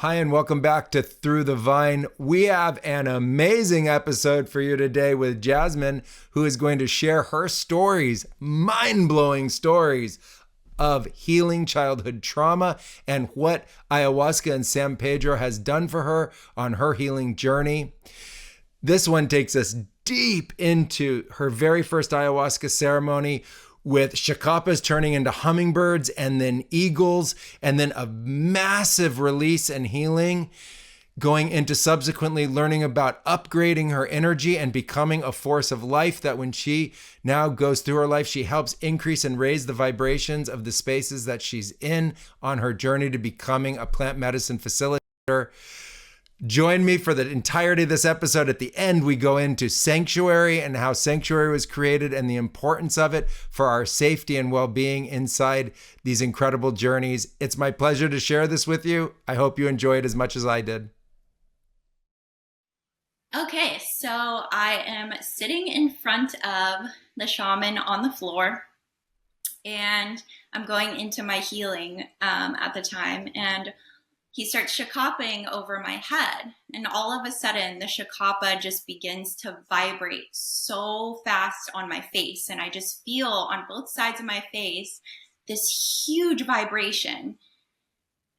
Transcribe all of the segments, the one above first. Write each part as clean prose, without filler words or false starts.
Hi, and welcome back to Through the Vine. We have an amazing episode for you today with Jasmine, who is going to share her stories, mind-blowing stories of healing childhood trauma and what ayahuasca and San Pedro has done for her on her healing journey. This one takes us deep into her very first ayahuasca ceremony, with shakapas turning into hummingbirds and then eagles, and then a massive release and healing, going into subsequently learning about upgrading her energy and becoming a force of life, that when she now goes through her life, she helps increase and raise the vibrations of the spaces that she's in on her journey to becoming a plant medicine facilitator. Join me for the entirety of this episode. At the end, we go into sanctuary and how sanctuary was created and the importance of it for our safety and well-being inside these incredible journeys. It's my pleasure to share this with you. I hope you enjoy it as much as I did. Okay, so I am sitting in front of the shaman on the floor, and I'm going into my healing at the time, and he starts shakapaing over my head, and all of a sudden the shakapa just begins to vibrate so fast on my face, and I just feel on both sides of my face this huge vibration.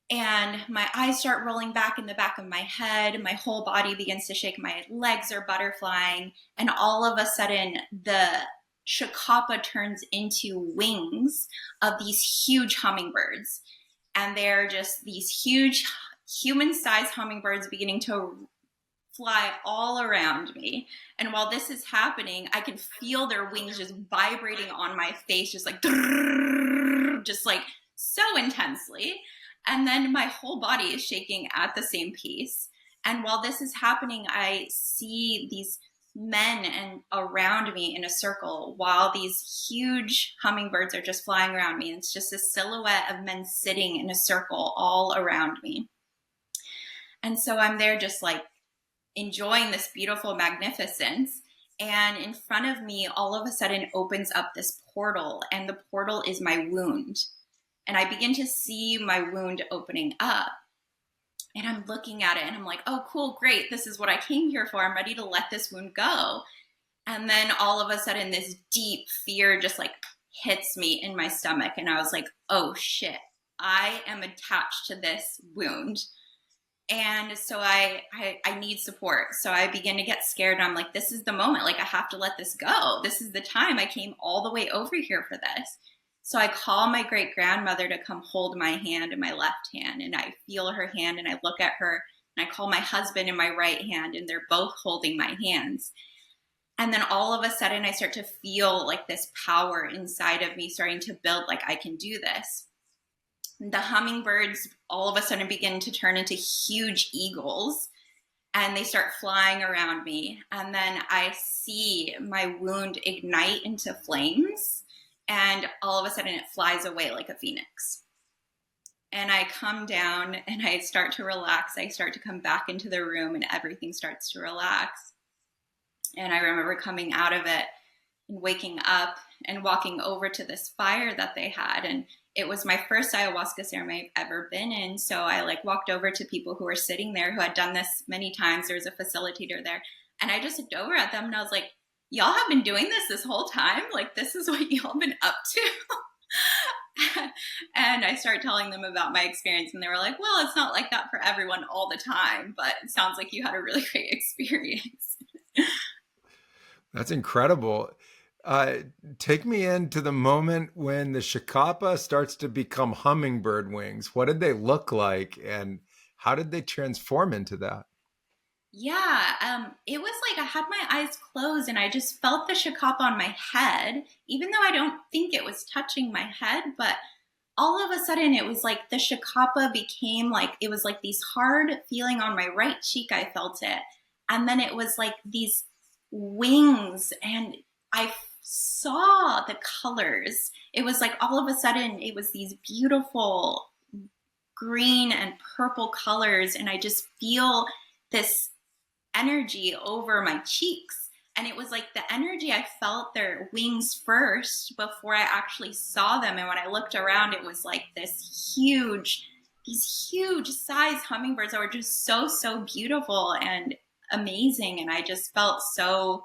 And my eyes start rolling back in the back of my head. My whole body begins to shake. My legs are butterflying. And all of a sudden, the shakapa turns into wings of these huge hummingbirds. And they're just these huge human-sized hummingbirds beginning to fly all around me. And while this is happening, I can feel their wings just vibrating on my face, just like so intensely. And then my whole body is shaking at the same pace. And while this is happening, I see these men and around me in a circle while these huge hummingbirds are just flying around me. And it's just a silhouette of men sitting in a circle all around me. And so I'm there just like enjoying this beautiful magnificence. And in front of me, all of a sudden opens up this portal, and the portal is my wound. And I begin to see my wound opening up. And I'm looking at it and I'm like, oh, cool, great. This is what I came here for. I'm ready to let this wound go. And then all of a sudden, this deep fear just like hits me in my stomach. And I was like, oh shit, I am attached to this wound. And so I need support. So I begin to get scared. And I'm like, this is the moment. Like, I have to let this go. This is the time. I came all the way over here for this. So I call my great grandmother to come hold my hand in my left hand, and I feel her hand and I look at her, and I call my husband in my right hand, and they're both holding my hands. And then all of a sudden I start to feel like this power inside of me starting to build, like I can do this. The hummingbirds all of a sudden begin to turn into huge eagles, and they start flying around me. And then I see my wound ignite into flames. And all of a sudden it flies away like a phoenix. And I come down and I start to relax. I start to come back into the room and everything starts to relax. And I remember coming out of it and waking up and walking over to this fire that they had. And it was my first ayahuasca ceremony I've ever been in. So I walked over to people who were sitting there who had done this many times. There was a facilitator there. And I just looked over at them and I was like, y'all have been doing this whole time? Like, this is what y'all been up to? And I started telling them about my experience, and they were like, well, it's not like that for everyone all the time, but it sounds like you had a really great experience. That's incredible. Take me into the moment when the shakapa starts to become hummingbird wings. What did they look like, and how did they transform into that? Yeah, it was like I had my eyes closed and I just felt the shakapa on my head, even though I don't think it was touching my head, but all of a sudden it was like the shakapa became like, it was like these hard feeling on my right cheek. I felt it. And then it was like these wings, and I saw the colors. It was like all of a sudden it was these beautiful green and purple colors, and I just feel this energy over my cheeks. And it was like the energy, I felt their wings first before I actually saw them. And when I looked around, it was like this huge, these huge size hummingbirds that were just so beautiful and amazing. And I just felt so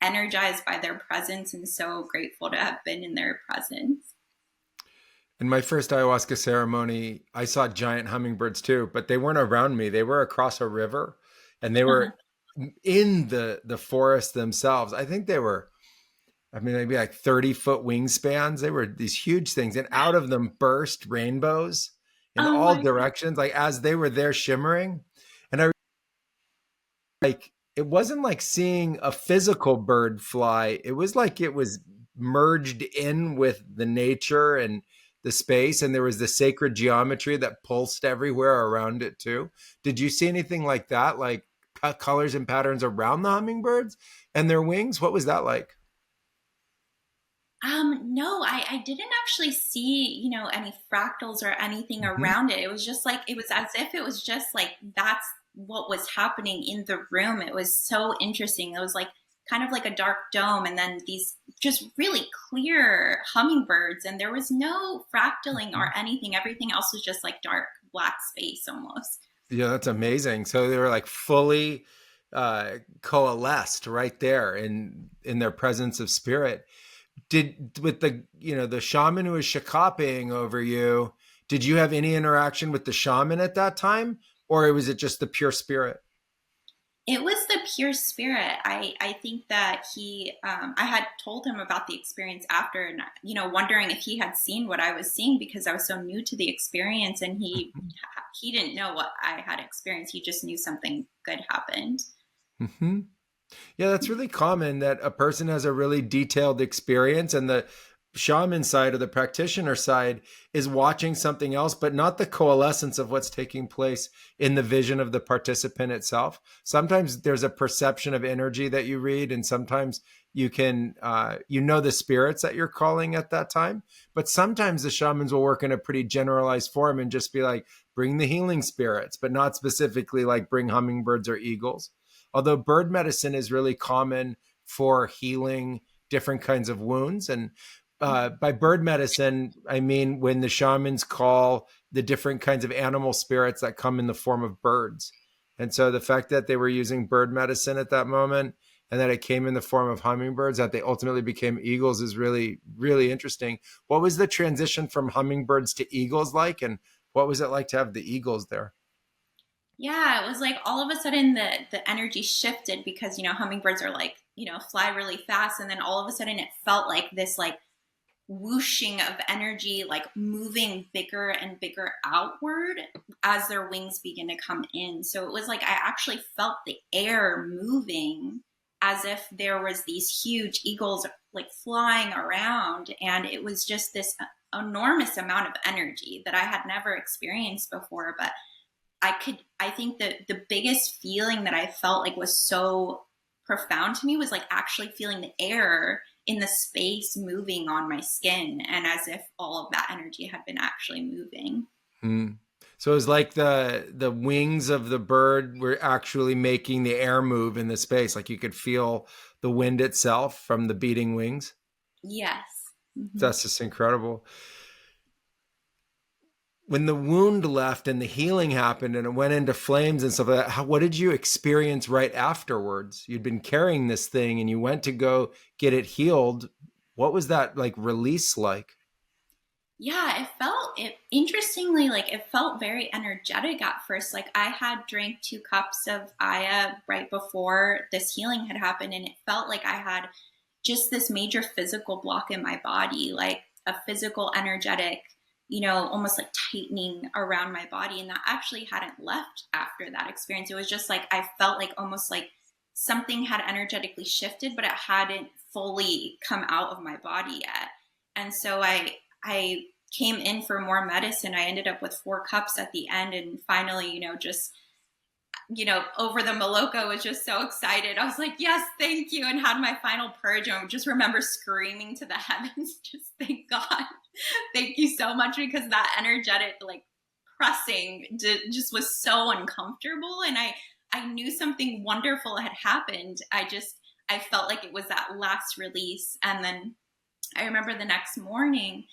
energized by their presence and so grateful to have been in their presence. In my first ayahuasca ceremony, I saw giant hummingbirds too, but they weren't around me. They were across a river and they Uh-huh. were in the forest themselves. I think they were, I mean, maybe like 30-foot wingspans. They were these huge things, and out of them burst rainbows in Oh all my God. directions, like as they were there shimmering. And I like it wasn't like seeing a physical bird fly. It was like it was merged in with the nature and the space, and there was the sacred geometry that pulsed everywhere around it too. Did you see anything like that, like colors and patterns around the hummingbirds and their wings? What was that like? No, I didn't actually see, any fractals or anything Mhm. around it. It was just like, it was as if it was just like, that's what was happening in the room. It was so interesting. It was like kind of like a dark dome and then these just really clear hummingbirds, and there was no fractaling or anything. Everything else was just like dark black space almost. Yeah, that's amazing. So they were like fully coalesced right there in their presence of spirit. Did with the the shaman who was shakoping over you, did you have any interaction with the shaman at that time, or was it just the pure spirit? It was the pure spirit. I think that I had told him about the experience after, and, wondering if he had seen what I was seeing because I was so new to the experience, and he didn't know what I had experienced. He just knew something good happened. Hmm. Yeah, that's really common that a person has a really detailed experience, and the shaman side or the practitioner side is watching something else, but not the coalescence of what's taking place in the vision of the participant itself. Sometimes there's a perception of energy that you read, and sometimes you can, the spirits that you're calling at that time. But sometimes the shamans will work in a pretty generalized form and just be like, bring the healing spirits, but not specifically like bring hummingbirds or eagles. Although bird medicine is really common for healing different kinds of wounds. And by bird medicine, I mean when the shamans call the different kinds of animal spirits that come in the form of birds. And so the fact that they were using bird medicine at that moment and that it came in the form of hummingbirds, that they ultimately became eagles, is really, really interesting. What was the transition from hummingbirds to eagles like? And what was it like to have the eagles there? Yeah, it was like all of a sudden the energy shifted because hummingbirds are like fly really fast, and then all of a sudden it felt like this like whooshing of energy, like moving bigger and bigger outward as their wings begin to come in. So it was like I actually felt the air moving as if there was these huge eagles like flying around, and it was just this enormous amount of energy that I had never experienced before. But I think that the biggest feeling that I felt like was so profound to me was like actually feeling the air in the space moving on my skin, and as if all of that energy had been actually moving. Hmm. So it was like the wings of the bird were actually making the air move in the space, like you could feel the wind itself from the beating wings. Yes. Hmm. That's just incredible. When the wound left and the healing happened and it went into flames and stuff like that, what did you experience right afterwards? You'd been carrying this thing and you went to go get it healed. What was that like release like? Yeah, it interestingly, like it felt very energetic at first. Like I had drank 2 cups of Aya right before this healing had happened, and it felt like I had just this major physical block in my body, like a physical energetic, almost like tightening around my body. And that actually hadn't left after that experience. It was just like I felt like almost like something had energetically shifted, but it hadn't fully come out of my body yet. And so I came in for more medicine. I ended up with 4 cups at the end, and finally, just over the Maloka, was just so excited. I was like, yes, thank you, and had my final purge. And I just remember screaming to the heavens, just thank God, thank you so much, because that energetic like pressing just was so uncomfortable, and I knew something wonderful had happened. I felt like it was that last release, and then I remember the next morning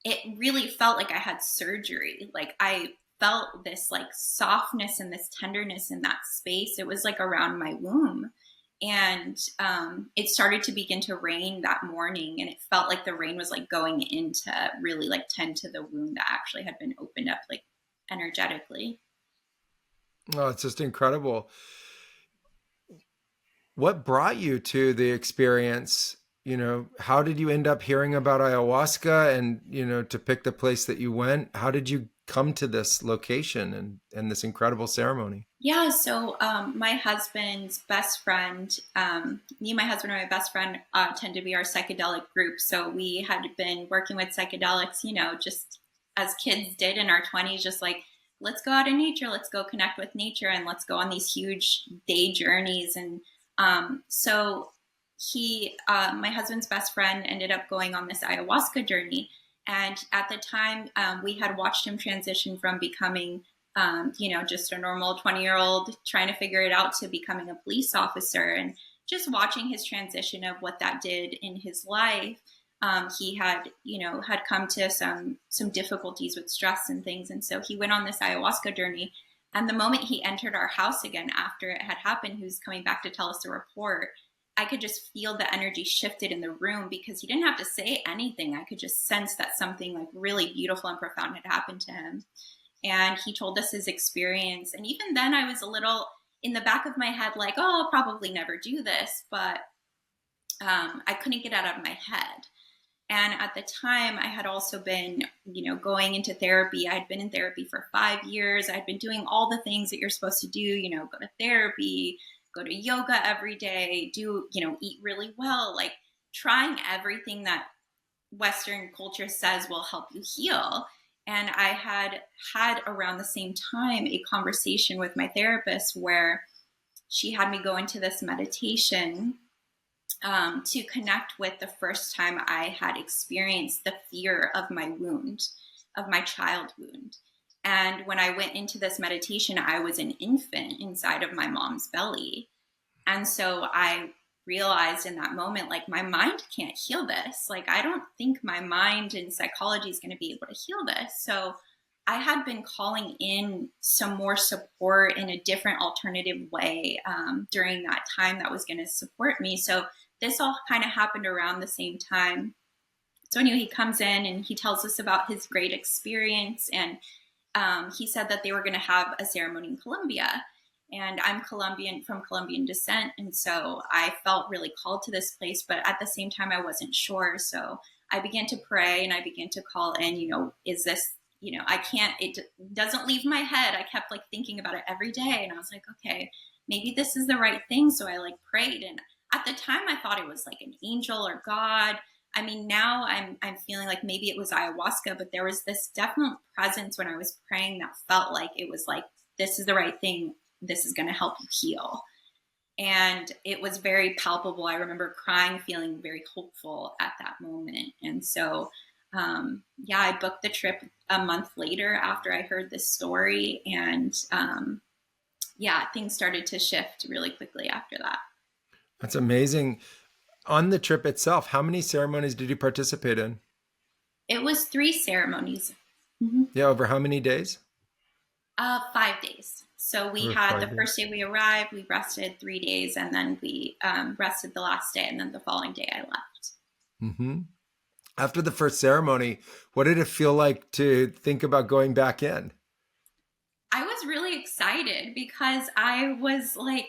it really felt like I had surgery. Like I felt this like softness and this tenderness in that space. It was like around my womb. And it started to begin to rain that morning, and it felt like the rain was like going in to really like tend to the wound that actually had been opened up like energetically. Oh, it's just incredible. What brought you to the experience? How did you end up hearing about ayahuasca and, to pick the place that you went? How did you come to this location and this incredible ceremony? Yeah, so my husband's best friend, me and my husband and my best friend tend to be our psychedelic group. So we had been working with psychedelics, just as kids did in our 20s, just like, let's go out in nature, let's go connect with nature, and let's go on these huge day journeys. And so my husband's best friend ended up going on this ayahuasca journey. And at the time, we had watched him transition from becoming just a normal 20-year-old trying to figure it out to becoming a police officer, and just watching his transition of what that did in his life. He had come to some difficulties with stress and things. And so he went on this ayahuasca journey. And the moment he entered our house again, after it had happened, he was coming back to tell us the report. I could just feel the energy shifted in the room, because he didn't have to say anything. I could just sense that something like really beautiful and profound had happened to him. And he told us his experience. And even then I was a little in the back of my head, like, oh, I'll probably never do this. But I couldn't get it out of my head. And at the time I had also been, going into therapy. I had been in therapy for 5 years. I'd been doing all the things that you're supposed to do, go to therapy, go to yoga every day, eat really well, like trying everything that Western culture says will help you heal. And I had around the same time a conversation with my therapist where she had me go into this meditation to connect with the first time I had experienced the fear of my wound, of my child wound. And when I went into this meditation, I was an infant inside of my mom's belly. And so I realized in that moment, like, my mind can't heal this. Like, I don't think my mind and psychology is going to be able to heal this. So I had been calling in some more support in a different alternative way during that time that was going to support me. So this all kind of happened around the same time. So anyway, he comes in and he tells us about his great experience. And he said that they were going to have a ceremony in Colombia. And I'm Colombian, from Colombian descent. And so I felt really called to this place, but at the same time, I wasn't sure. So I began to pray and I began to call in, is this, I can't, it doesn't leave my head. I kept like thinking about it every day. And I was like, okay, maybe this is the right thing. So I like prayed. And at the time I thought it was like an angel or God. I mean, now I'm feeling like maybe it was ayahuasca, but there was this definite presence when I was praying that felt like it was like, this is the right thing. This is going to help you heal. And it was very palpable. I remember crying, feeling very hopeful at that moment. And so, I booked the trip a month later after I heard this story. And things started to shift really quickly after that. That's amazing. On the trip itself, how many ceremonies did you participate in? It was 3 ceremonies. Mm-hmm. Yeah, over how many days? 5 days. So we had the first day we arrived, we rested 3 days, and then we rested the last day, and then the following day I left. Mm-hmm. After the first ceremony, what did it feel like to think about going back in? I was really excited because I was like,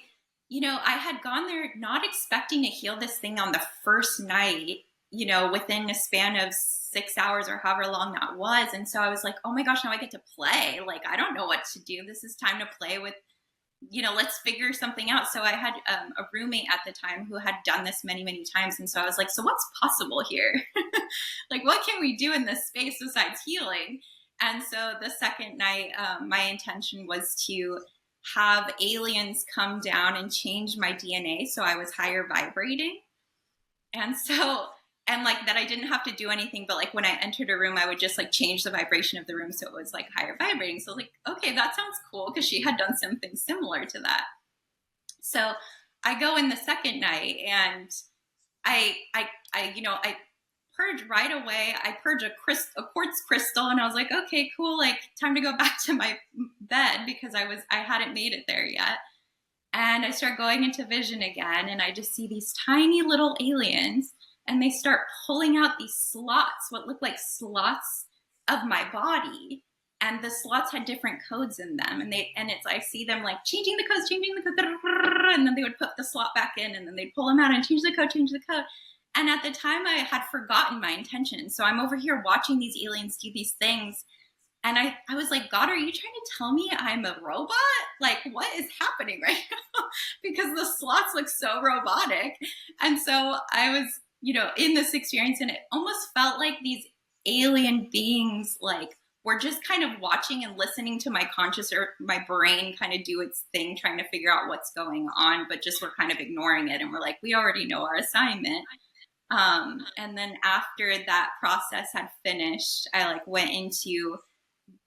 I had gone there not expecting to heal this thing on the first night, within a span of 6 hours or however long that was. And so I was like, oh my gosh, now I get to play. Like, I don't know what to do. This is time to play with, let's figure something out. So I had a roommate at the time who had done this many, many times. And so I was like, so what's possible here? Like, what can we do in this space besides healing? And so the second night, my intention was to have aliens come down and change my DNA so I was higher vibrating. And like that I didn't have to do anything, but like when I entered a room, I would just like change the vibration of the room so it was like higher vibrating. So like, okay, that sounds cool, because she had done something similar to that. So I go in the second night and I purge right away. I purge a quartz crystal, and I was like, okay, cool. Like, time to go back to my bed because I hadn't made it there yet. And I start going into vision again, and I just see these tiny little aliens, and they start pulling out these slots, what look like slots of my body. And the slots had different codes in them. And I see them like changing the codes, and then they would put the slot back in, and then they'd pull them out and change the code. And at the time I had forgotten my intention. So I'm over here watching these aliens do these things. And I was like, God, are you trying to tell me I'm a robot? Like, what is happening right now? Because the slots look so robotic. And so I was, in this experience, and it almost felt like these alien beings, like, were just kind of watching and listening to my conscious or my brain kind of do its thing, trying to figure out what's going on, but just were kind of ignoring it. And we're like, we already know our assignment. And then after that process had finished, I like went into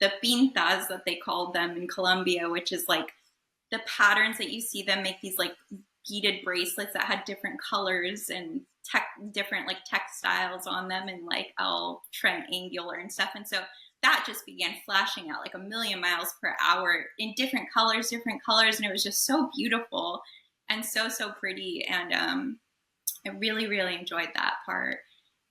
the pintas that they called them in Colombia, which is like the patterns that you see them make, these like beaded bracelets that had different colors and different like textiles on them, and like all triangular and stuff. And so that just began flashing out like 1,000,000 miles per hour in different colors. And it was just so beautiful and so pretty. And I really, really enjoyed that part.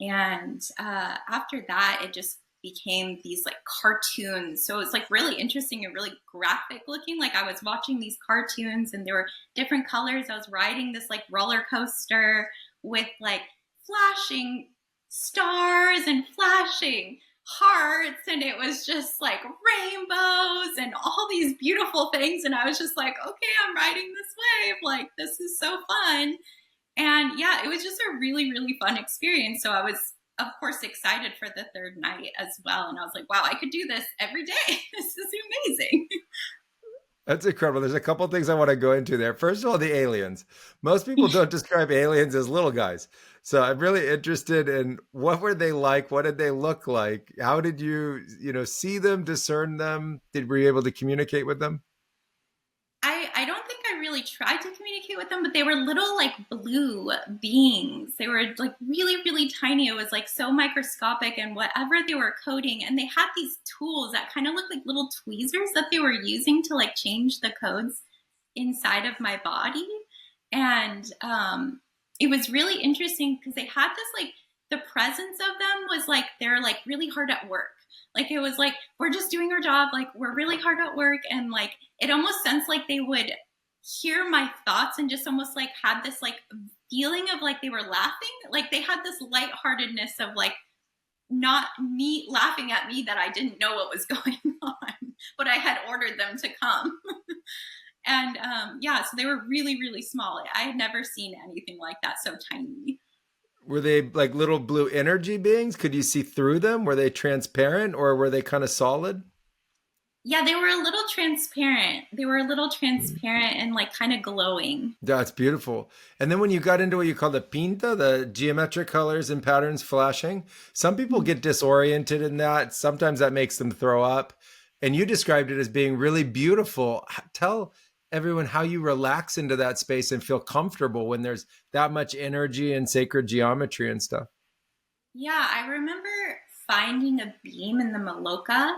And after that, it just became these like cartoons. So it's like really interesting and really graphic looking. Like I was watching these cartoons, and there were different colors. I was riding this like roller coaster with like flashing stars and flashing hearts, and it was just like rainbows and all these beautiful things. And I was just like, okay, I'm riding this wave. Like, this is so fun. And yeah, it was just a really, really fun experience. So I was, of course, excited for the third night as well. And I was like, wow, I could do this every day. This is amazing. That's incredible. There's a couple of things I want to go into there. First of all, the aliens. Most people don't describe aliens as little guys. So I'm really interested in what were they like? What did they look like? How did you, see them, discern them? Were you able to communicate with them? I don't think I really tried to communicate with them, but they were little like blue beings. They were like really, really tiny. It was like so microscopic, and whatever they were coding. And they had these tools that kind of looked like little tweezers that they were using to like change the codes inside of my body. And it was really interesting because they had this like, the presence of them was like, they're like really hard at work. Like, it was like, we're just doing our job. Like, we're really hard at work. And like, it almost sounds like they would hear my thoughts and just almost like had this like feeling of like they were laughing. Like they had this lightheartedness of like not me laughing at me that I didn't know what was going on, but I had ordered them to come. And yeah, so they were really, really small. I had never seen anything like that, so tiny. Were they like little blue energy beings? Could you see through them? Were they transparent, or were they kind of solid? Yeah, they were a little transparent. And like kind of glowing. That's beautiful. And then when you got into what you call the pinta, the geometric colors and patterns flashing, some people get disoriented in that. Sometimes that makes them throw up. And you described it as being really beautiful. Tell everyone how you relax into that space and feel comfortable when there's that much energy and sacred geometry and stuff. Yeah, I remember finding a beam in the Maloka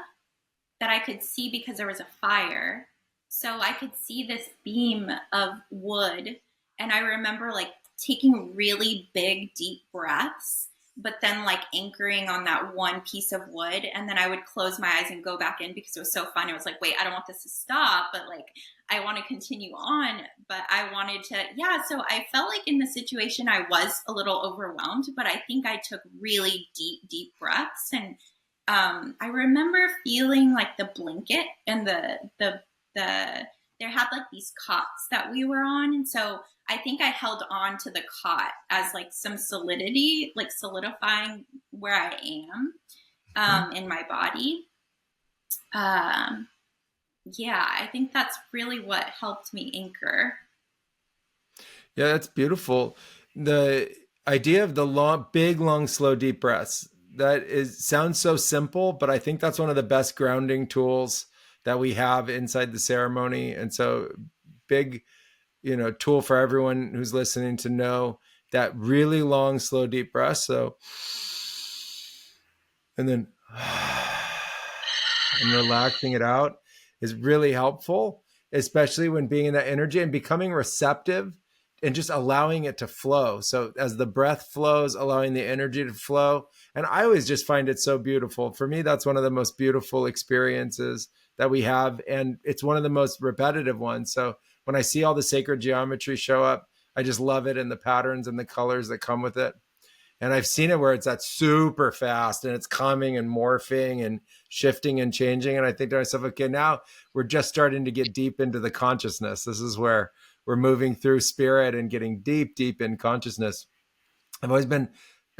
that I could see because there was a fire. So I could see this beam of wood. And I remember like taking really big, deep breaths, but then like anchoring on that one piece of wood. And then I would close my eyes and go back in because it was so fun. It was like, wait, I don't want this to stop, but like, I want to continue on. But I wanted to, yeah. So I felt like in the situation, I was a little overwhelmed, but I think I took really deep, deep breaths. And I remember feeling like the blanket and there had like these cots that we were on. And so I think I held on to the cot as like some solidity, like solidifying where I am in my body. Yeah, I think that's really what helped me anchor. Yeah, that's beautiful. The idea of the long, big, long, slow, deep breaths, sounds so simple, but I think that's one of the best grounding tools that we have inside the ceremony. And so big, tool for everyone who's listening to know that really long, slow, deep breath. So and then and relaxing it out is really helpful, especially when being in that energy and becoming receptive and just allowing it to flow. So as the breath flows, allowing the energy to flow. And I always just find it so beautiful. For me, that's one of the most beautiful experiences that we have. And it's one of the most repetitive ones. So when I see all the sacred geometry show up, I just love it, and the patterns and the colors that come with it. And I've seen it where it's that super fast and it's coming and morphing and shifting and changing. And I think to myself, okay, now we're just starting to get deep into the consciousness. This is where we're moving through spirit and getting deep, deep in consciousness. I've always been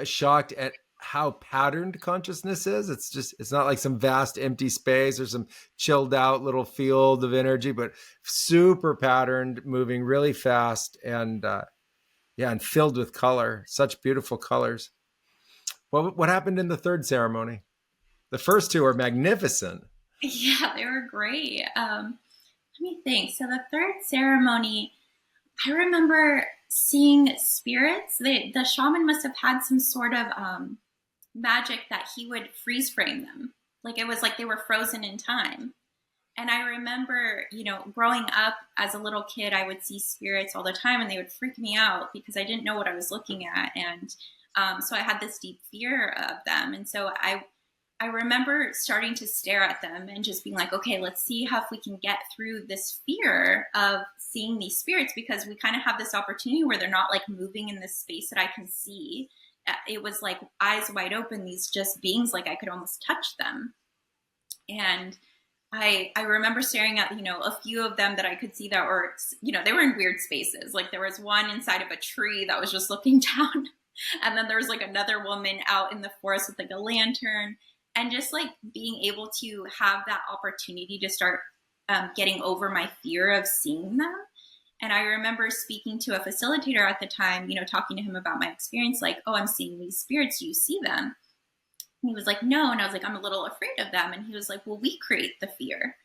shocked at how patterned consciousness is. It's not like some vast empty space or some chilled out little field of energy, but super patterned, moving really fast, and and filled with color, such beautiful colors. What happened in the third ceremony? The first two are magnificent. Yeah, they were great. Let me think. So the third ceremony, I remember seeing spirits. The shaman must have had some sort of magic that he would freeze frame them. Like it was like they were frozen in time. And I remember, growing up as a little kid, I would see spirits all the time and they would freak me out because I didn't know what I was looking at. And so I had this deep fear of them. And so I remember starting to stare at them and just being like, okay, let's see how if we can get through this fear of seeing these spirits, because we kind of have this opportunity where they're not like moving in this space that I can see. It was like eyes wide open, these just beings, like I could almost touch them. And I remember staring at, a few of them that I could see that were, they were in weird spaces. Like there was one inside of a tree that was just looking down. And then there was like another woman out in the forest with like a lantern, and just like being able to have that opportunity to start getting over my fear of seeing them. And I remember speaking to a facilitator at the time, talking to him about my experience, like, oh, I'm seeing these spirits. Do you see them? And he was like, no. And I was like, I'm a little afraid of them. And he was like, well, we create the fear.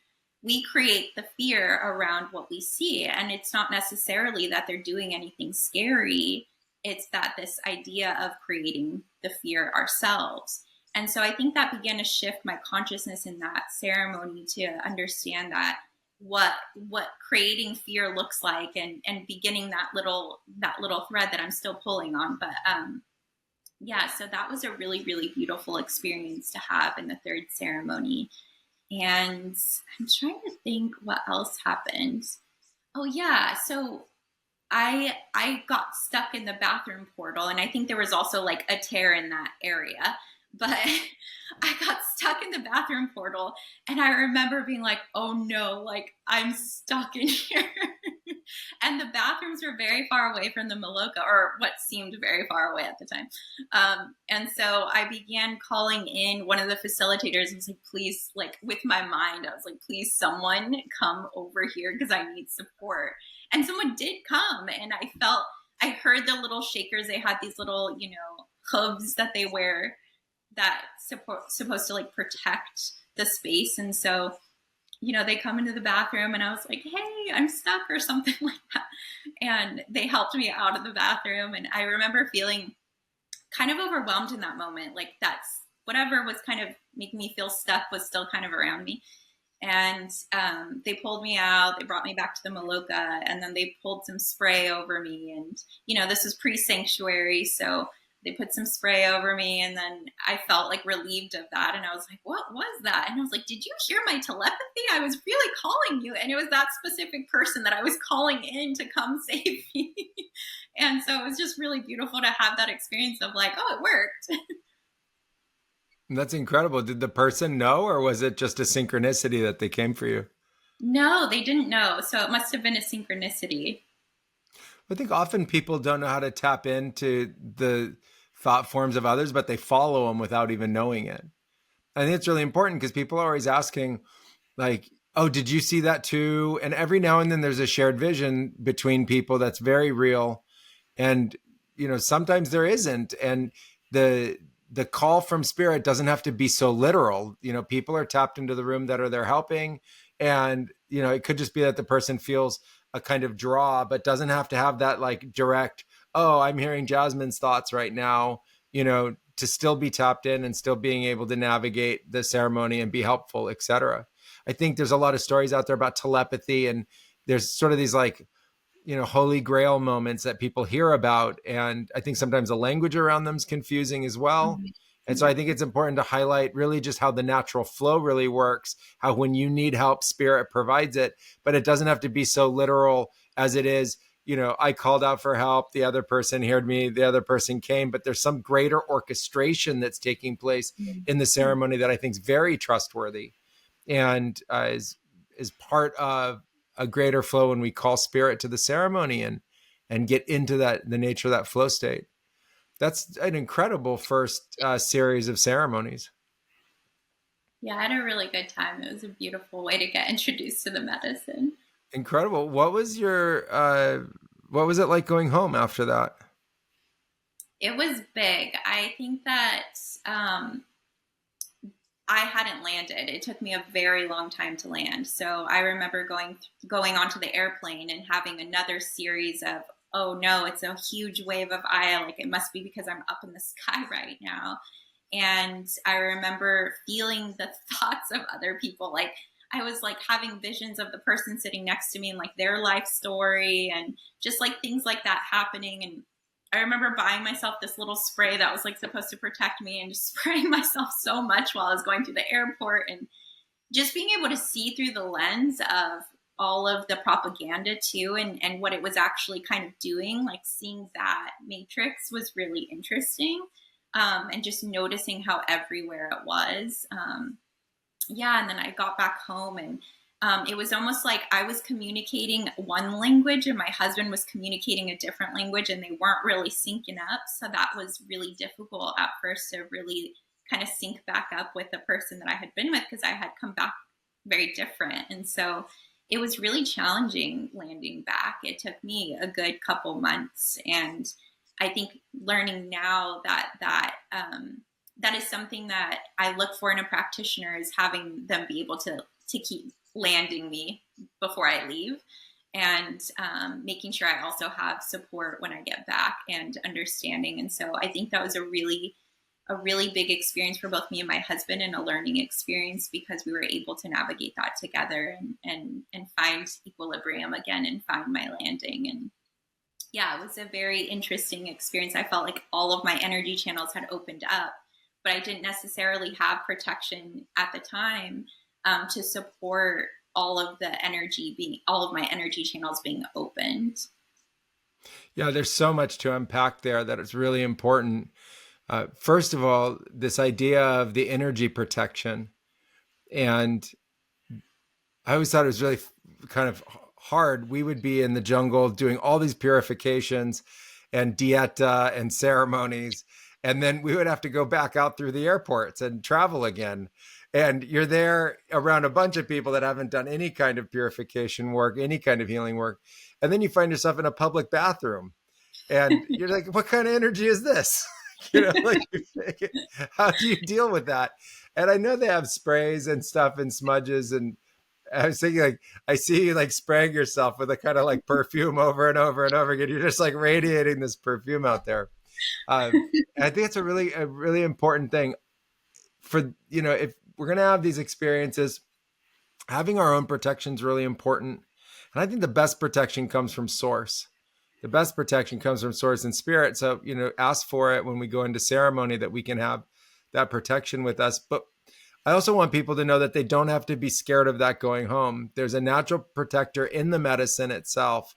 We create the fear around what we see. And it's not necessarily that they're doing anything scary. It's that this idea of creating the fear ourselves. And so I think that began to shift my consciousness in that ceremony to understand that what creating fear looks like, and beginning that little thread that I'm still pulling on. But so that was a really, really beautiful experience to have in the third ceremony. And I'm trying to think what else happened. Oh yeah. So I got stuck in the bathroom portal, and I think there was also like a tear in that area. But I got stuck in the bathroom portal, and I remember being like, oh no, like I'm stuck in here. And the bathrooms were very far away from the Maloka, or what seemed very far away at the time. And so I began calling in one of the facilitators and was like, please, like with my mind, I was like, please, someone come over here because I need support. And someone did come, and I heard the little shakers. They had these little, hooves that they wear that supposed to like protect the space. And so, they come into the bathroom, and I was like, hey, I'm stuck or something like that. And they helped me out of the bathroom. And I remember feeling kind of overwhelmed in that moment. Like that's whatever was kind of making me feel stuck was still kind of around me. And they pulled me out, they brought me back to the Maloka, and then they pulled some spray over me. And, this was pre-sanctuary, so they put some spray over me, and then I felt like relieved of that. And I was like, what was that? And I was like, did you hear my telepathy? I was really calling you. And it was that specific person that I was calling in to come save me. And so it was just really beautiful to have that experience of like, oh, it worked. That's incredible. Did the person know, or was it just a synchronicity that they came for you? No, they didn't know. So it must have been a synchronicity. I think often people don't know how to tap into the thought forms of others, but they follow them without even knowing it. I think it's really important because people are always asking, like, oh, did you see that too? And every now and then there's a shared vision between people that's very real. And, sometimes there isn't. And the call from spirit doesn't have to be so literal. People are tapped into the room that are there helping. And, it could just be that the person feels a kind of draw, but doesn't have to have that like direct, oh, I'm hearing Jasmine's thoughts right now, to still be tapped in and still being able to navigate the ceremony and be helpful, etc. I think there's a lot of stories out there about telepathy, and there's sort of these like, holy grail moments that people hear about. And I think sometimes the language around them is confusing as well. And so I think it's important to highlight really just how the natural flow really works, how when you need help, spirit provides it, but it doesn't have to be so literal as it is. I called out for help, the other person heard me, the other person came, but there's some greater orchestration that's taking place in the ceremony that I think is very trustworthy and is part of a greater flow when we call spirit to the ceremony and get into the nature of that flow state. That's an incredible first series of ceremonies. Yeah, I had a really good time. It was a beautiful way to get introduced to the medicine. Incredible. What was what was it like going home after that? It was big. I think that I hadn't landed. It took me a very long time to land. So I remember going onto the airplane and having another series of, oh no, it's a huge wave of Aya. Like it must be because I'm up in the sky right now. And I remember feeling the thoughts of other people. Like I was like having visions of the person sitting next to me and like their life story and just like things like that happening. And I remember buying myself this little spray that was like supposed to protect me and just spraying myself so much while I was going to the airport and just being able to see through the lens of all of the propaganda too and what it was actually kind of doing. Like seeing that matrix was really interesting. And just noticing how everywhere it was. And then I got back home and it was almost like I was communicating one language and my husband was communicating a different language and they weren't really syncing up. So that was really difficult at first to really kind of sync back up with the person that I had been with because I had come back very different. And so it was really challenging landing back. It took me a good couple months, and I think learning now that is something that I look for in a practitioner is having them be able to keep landing me before I leave, and making sure I also have support when I get back and understanding. And so I think that was a really big experience for both me and my husband, and a learning experience because we were able to navigate that together and find equilibrium again and find my landing. And yeah, it was a very interesting experience. I felt like all of my energy channels had opened up, but I didn't necessarily have protection at the time to support all of my energy channels being opened. Yeah, there's so much to unpack there that it's really important. First of all, this idea of the energy protection. And I always thought it was really kind of hard. We would be in the jungle doing all these purifications and dieta and ceremonies. And then we would have to go back out through the airports and travel again. And you're there around a bunch of people that haven't done any kind of purification work, any kind of healing work. And then you find yourself in a public bathroom and you're like, what kind of energy is this? How do you deal with that? And I know they have sprays and stuff and smudges, and I was thinking, like, I see you like spraying yourself with a kind of like perfume over and over and over again. You're just like radiating this perfume out there. I think it's a really important thing for, if we're going to have these experiences, having our own protection is really important. And I think the best protection comes from source. The best protection comes from source and spirit. So, ask for it when we go into ceremony that we can have that protection with us. But I also want people to know that they don't have to be scared of that going home. There's a natural protector in the medicine itself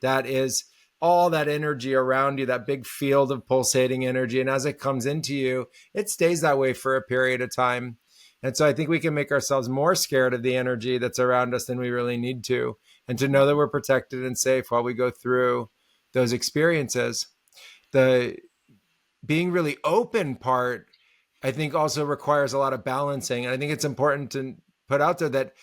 that is all that energy around you, that big field of pulsating energy. And as it comes into you, it stays that way for a period of time. And so I think we can make ourselves more scared of the energy that's around us than we really need to. And to know that we're protected and safe while we go through those experiences. The being really open part, I think, also requires a lot of balancing. And I think it's important to put out there that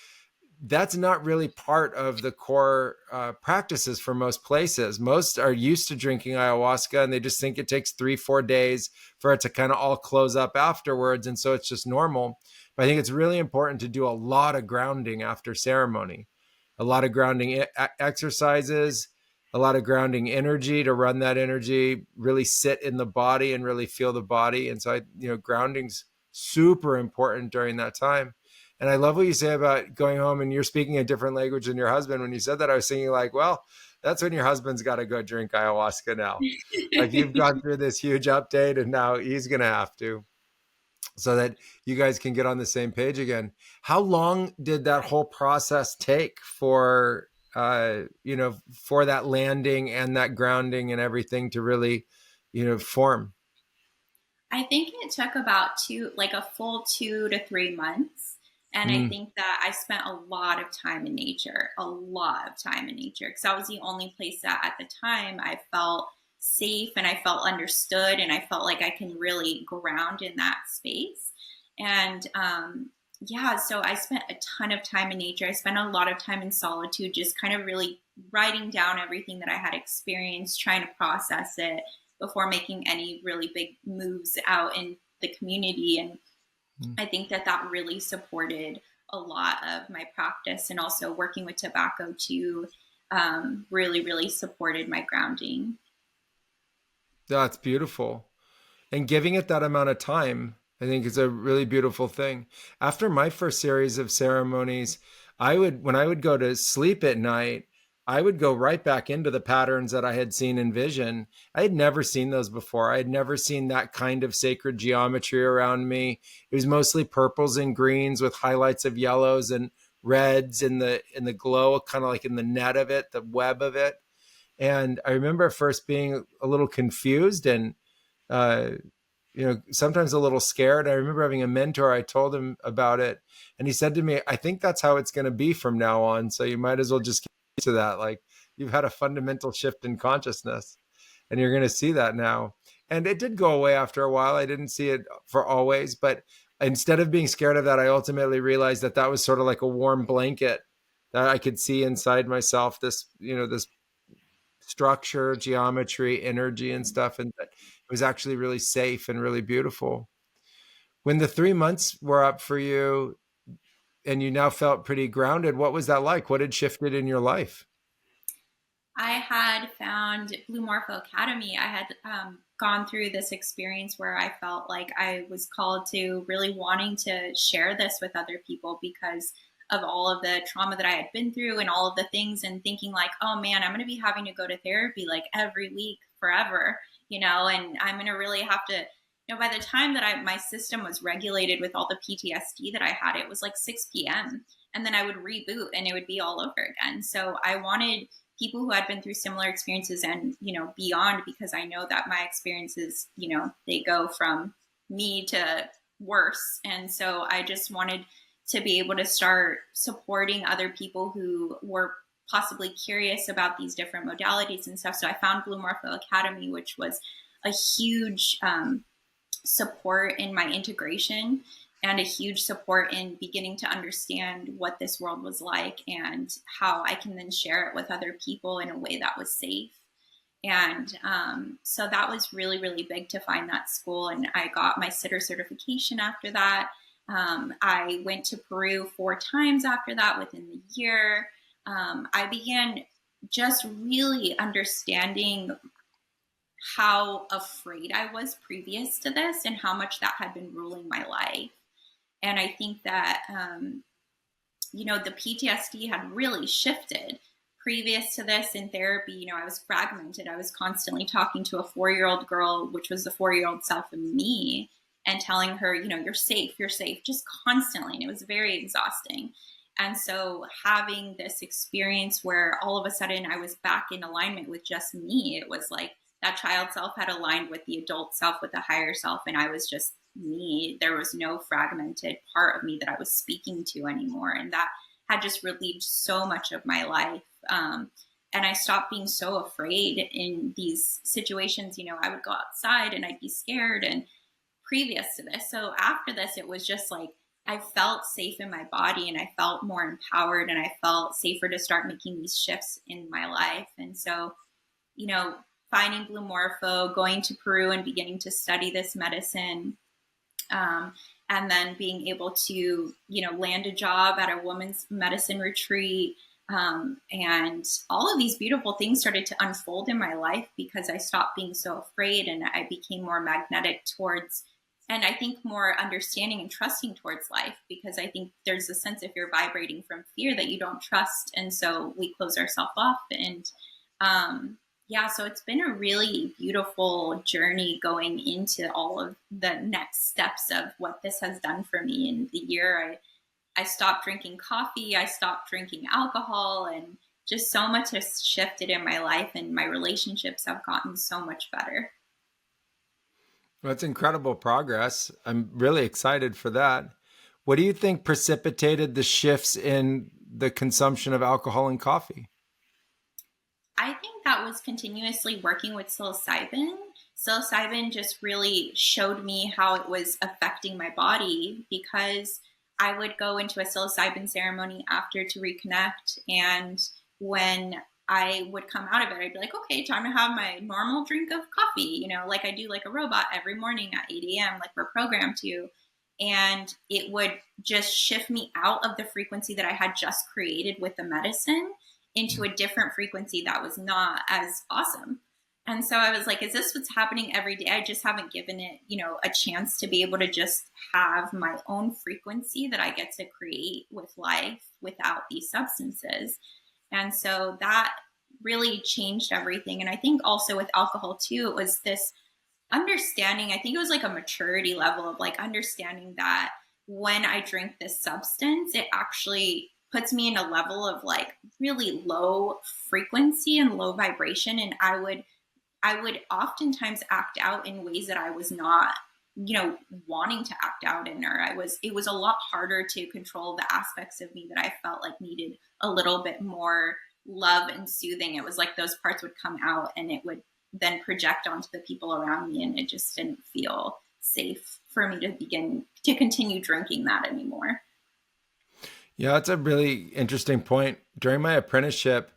that's not really part of the core practices for most places. Most are used to drinking ayahuasca and they just think it takes 3-4 days for it to kind of all close up afterwards. And so it's just normal. But I think it's really important to do a lot of grounding after ceremony, a lot of grounding exercises, a lot of grounding energy to run that energy, really sit in the body and really feel the body. And so grounding's super important during that time. And I love what you say about going home and you're speaking a different language than your husband. When you said that, I was thinking like, well, that's when your husband's got to go drink ayahuasca now. Like you've gone through this huge update and now he's going to have to, so that you guys can get on the same page again. How long did that whole process take for, for that landing and that grounding and everything to really, form? I think it took about a full 2 to 3 months. And I think that I spent a lot of time in nature, because that was the only place that at the time I felt safe and I felt understood and I felt like I can really ground in that space. And so I spent a ton of time in nature. I spent a lot of time in solitude, just kind of really writing down everything that I had experienced, trying to process it before making any really big moves out in the community. And I think that really supported a lot of my practice, and also working with tobacco too, really, really supported my grounding. That's beautiful. And giving it that amount of time, I think is a really beautiful thing. After my first series of ceremonies, when I would go to sleep at night, I would go right back into the patterns that I had seen in vision. I had never seen those before. I had never seen that kind of sacred geometry around me. It was mostly purples and greens with highlights of yellows and reds in the glow, kind of like in the net of it, the web of it. And I remember first being a little confused and uh, sometimes a little scared. I remember having a mentor. I told him about it, and he said to me, "I think that's how it's going to be from now on. So you might as well just get used to that. Like you've had a fundamental shift in consciousness, and you're going to see that now." And it did go away after a while. I didn't see it for always, but instead of being scared of that, I ultimately realized that that was sort of like a warm blanket that I could see inside myself. This structure, geometry, energy, and stuff, and that it was actually really safe and really beautiful. When the 3 months were up for you and you now felt pretty grounded, what was that like? What had shifted in your life? I had found Blue Morpho Academy. I had gone through this experience where I felt like I was called to really wanting to share this with other people because of all of the trauma that I had been through and all of the things, and thinking like, oh man, I'm going to be having to go to therapy like every week forever, and I'm going to really have to, by the time that my system was regulated with all the PTSD that I had, it was like 6 p.m. And then I would reboot and it would be all over again. So I wanted people who had been through similar experiences and, beyond, because I know that my experiences, they go from me to worse. And so I just wanted to be able to start supporting other people who were possibly curious about these different modalities and stuff. So I found Blue Morpho Academy, which was a huge support in my integration and a huge support in beginning to understand what this world was like and how I can then share it with other people in a way that was safe. And so that was really, really big to find that school. And I got my sitter certification after that. I went to Peru 4 times after that within the year. I began just really understanding how afraid I was previous to this and how much that had been ruling my life. And I think that, the PTSD had really shifted. Previous to this in therapy, I was fragmented. I was constantly talking to a 4-year-old girl, which was the 4-year-old self of me, and telling her, you're safe, just constantly. And it was very exhausting. And so having this experience where all of a sudden I was back in alignment with just me, it was like that child self had aligned with the adult self, with the higher self, and I was just me. There was no fragmented part of me that I was speaking to anymore. And that had just relieved so much of my life. And I stopped being so afraid in these situations. I would go outside and I'd be scared. And previous to this, so after this, it was just like I felt safe in my body and I felt more empowered and I felt safer to start making these shifts in my life. And so, finding Blue Morpho, going to Peru and beginning to study this medicine, and then being able to, land a job at a women's medicine retreat, And all of these beautiful things started to unfold in my life because I stopped being so afraid and I became more magnetic towards, and I think more understanding and trusting towards life, because I think there's a sense if you're vibrating from fear that you don't trust. And so we close ourselves off. And yeah, so it's been a really beautiful journey going into all of the next steps of what this has done for me. In the year, I stopped drinking coffee, I stopped drinking alcohol, and just so much has shifted in my life, and my relationships have gotten so much better. Well, that's incredible progress. I'm really excited for that. What do you think precipitated the shifts in the consumption of alcohol and coffee? I think that was continuously working with psilocybin. Psilocybin just really showed me how it was affecting my body, because I would go into a psilocybin ceremony after to reconnect. And when I would come out of it, I'd be like, okay, time to have my normal drink of coffee, like I do like a robot every morning at 8 a.m., like we're programmed to. And it would just shift me out of the frequency that I had just created with the medicine into a different frequency that was not as awesome. And so I was like, is this what's happening every day? I just haven't given it, a chance to be able to just have my own frequency that I get to create with life without these substances. And so that really changed everything. And I think also with alcohol too, it was this understanding. I think it was like a maturity level of like understanding that when I drink this substance, it actually puts me in a level of like really low frequency and low vibration. And I would oftentimes act out in ways that I was not, wanting to act out in, or it was a lot harder to control the aspects of me that I felt like needed a little bit more love and soothing. It was like those parts would come out and it would then project onto the people around me. And it just didn't feel safe for me to continue drinking that anymore. Yeah, that's a really interesting point. During my apprenticeship,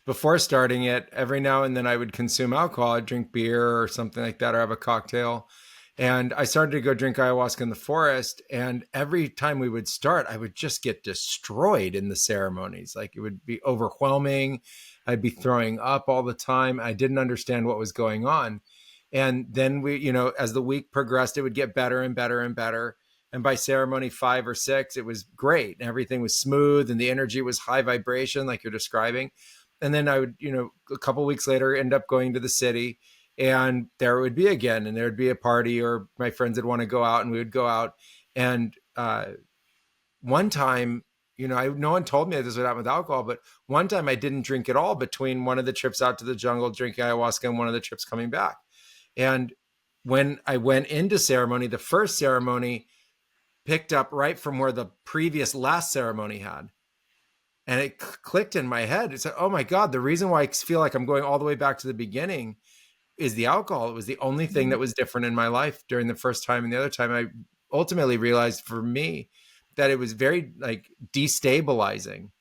before starting it, every now and then I would consume alcohol. I'd drink beer or something like that, or have a cocktail. And I started to go drink ayahuasca in the forest. And every time we would start, I would just get destroyed in the ceremonies. Like it would be overwhelming. I'd be throwing up all the time. I didn't understand what was going on. And then as the week progressed, it would get better and better and better. And by ceremony 5 or 6, it was great. And everything was smooth and the energy was high vibration, like you're describing. And then I would, a couple of weeks later, end up going to the city, and there it would be again, and there would be a party, or my friends would want to go out, and we would go out. And one time, no one told me this would happen with alcohol, but one time I didn't drink at all between one of the trips out to the jungle drinking ayahuasca and one of the trips coming back. And when I went into ceremony, the first ceremony picked up right from where the previous last ceremony had. And it clicked in my head. It said, oh my God, the reason why I feel like I'm going all the way back to the beginning is the alcohol. It was the only thing that was different in my life during the first time. And the other time I ultimately realized for me that it was very like destabilizing.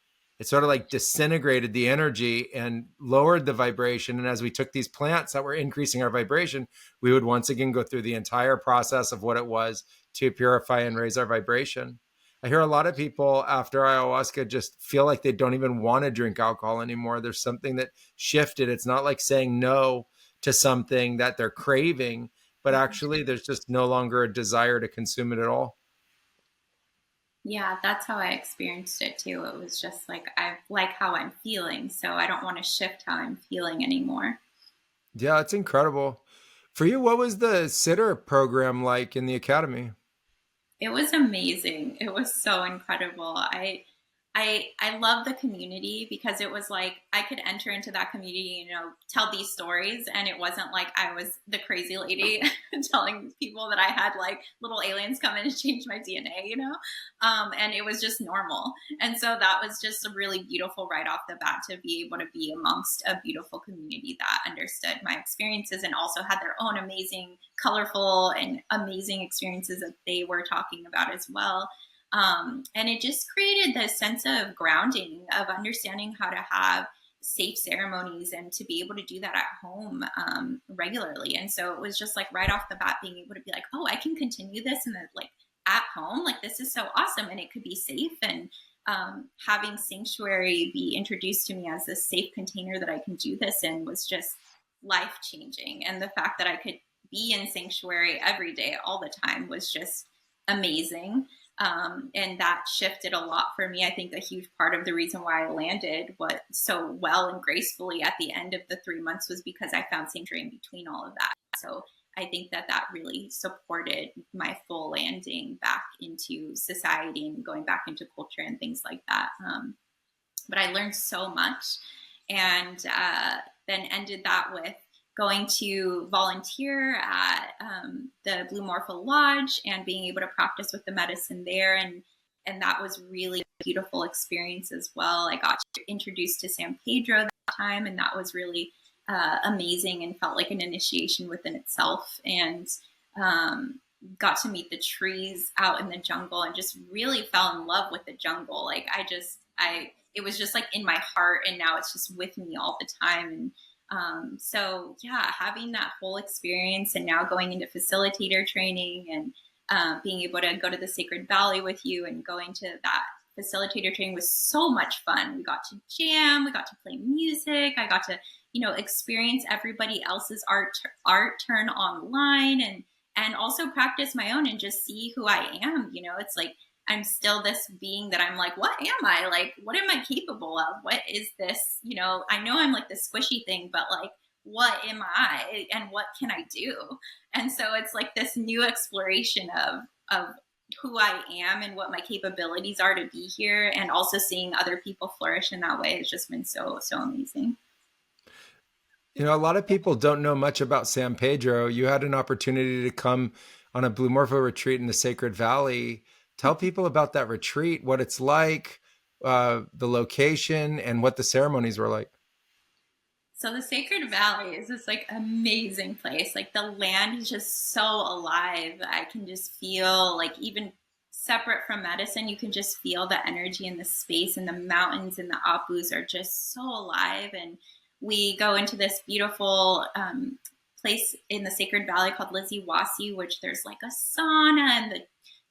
It sort of like disintegrated the energy and lowered the vibration. And as we took these plants that were increasing our vibration, we would once again go through the entire process of what it was to purify and raise our vibration. I hear a lot of people after ayahuasca just feel like they don't even want to drink alcohol anymore. There's something that shifted. It's not like saying no to something that they're craving, but actually there's just no longer a desire to consume it at all. Yeah, that's how I experienced it too. It was just like, I like how I'm feeling, so I don't want to shift how I'm feeling anymore. Yeah, it's incredible. For you, what was the sitter program like in the academy? It was amazing. It was so incredible. I love the community because it was like I could enter into that community, tell these stories, and it wasn't like I was the crazy lady telling people that I had like little aliens come in and change my DNA. And it was just normal. And so that was just really beautiful right off the bat to be able to be amongst a beautiful community that understood my experiences and also had their own amazing, colorful, and amazing experiences that they were talking about as well. And it just created this sense of grounding, of understanding how to have safe ceremonies and to be able to do that at home regularly. And so it was just like right off the bat being able to be like, oh, I can continue this and then like at home, like this is so awesome, and it could be safe. And having sanctuary be introduced to me as this safe container that I can do this in was just life changing. And the fact that I could be in sanctuary every day, all the time, was just amazing. And that shifted a lot for me. I think a huge part of the reason why I landed what so well and gracefully at the end of the 3 months was because I found sanctuary in between all of that. So I think that that really supported my full landing back into society and going back into culture and things like that. But I learned so much, and then ended that with going to volunteer at the Blue Morpho Lodge and being able to practice with the medicine there. And that was really a beautiful experience as well. I got introduced to San Pedro that time, and that was really amazing and felt like an initiation within itself. And got to meet the trees out in the jungle and just really fell in love with the jungle. Like it was just like in my heart, and now it's just with me all the time. And so yeah, having that whole experience, and now going into facilitator training, and being able to go to the Sacred Valley with you and going to that facilitator training was so much fun. We got to jam, we got to play music, I got to, experience everybody else's art turn online, and also practice my own and just see who I am. It's like I'm still this being that I'm like, what am I? Like, what am I capable of? What is this? I know I'm like this squishy thing, but like, what am I and what can I do? And so it's like this new exploration of who I am and what my capabilities are to be here, and also seeing other people flourish in that way has just been so, so amazing. A lot of people don't know much about San Pedro. You had an opportunity to come on a Blue Morpho retreat in the Sacred Valley. Tell people about that retreat, what it's like, the location, and what the ceremonies were like. So the Sacred Valley is this like amazing place. Like the land is just so alive. I can just feel like, even separate from medicine, you can just feel the energy in the space, and the mountains and the apus are just so alive. And we go into this beautiful place in the Sacred Valley called Lizzie Wasi, which there's like a sauna, and the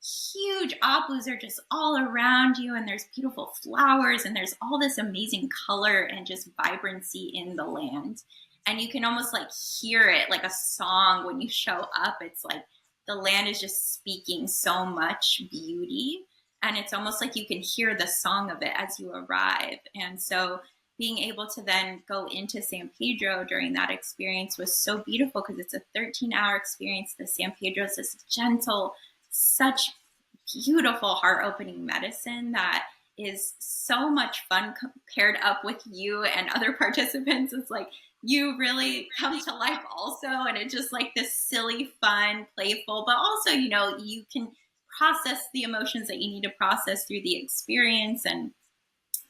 huge apus are just all around you, and there's beautiful flowers, and there's all this amazing color and just vibrancy in the land. And you can almost like hear it like a song when you show up. It's like the land is just speaking so much beauty, and it's almost like you can hear the song of it as you arrive. And so being able to then go into San Pedro during that experience was so beautiful, because it's a 13-hour experience. The San Pedro is this gentle, such beautiful heart-opening medicine that is so much fun paired up with you and other participants. It's like you really come to life also, and it's just like this silly, fun, playful, but also, you can process the emotions that you need to process through the experience, and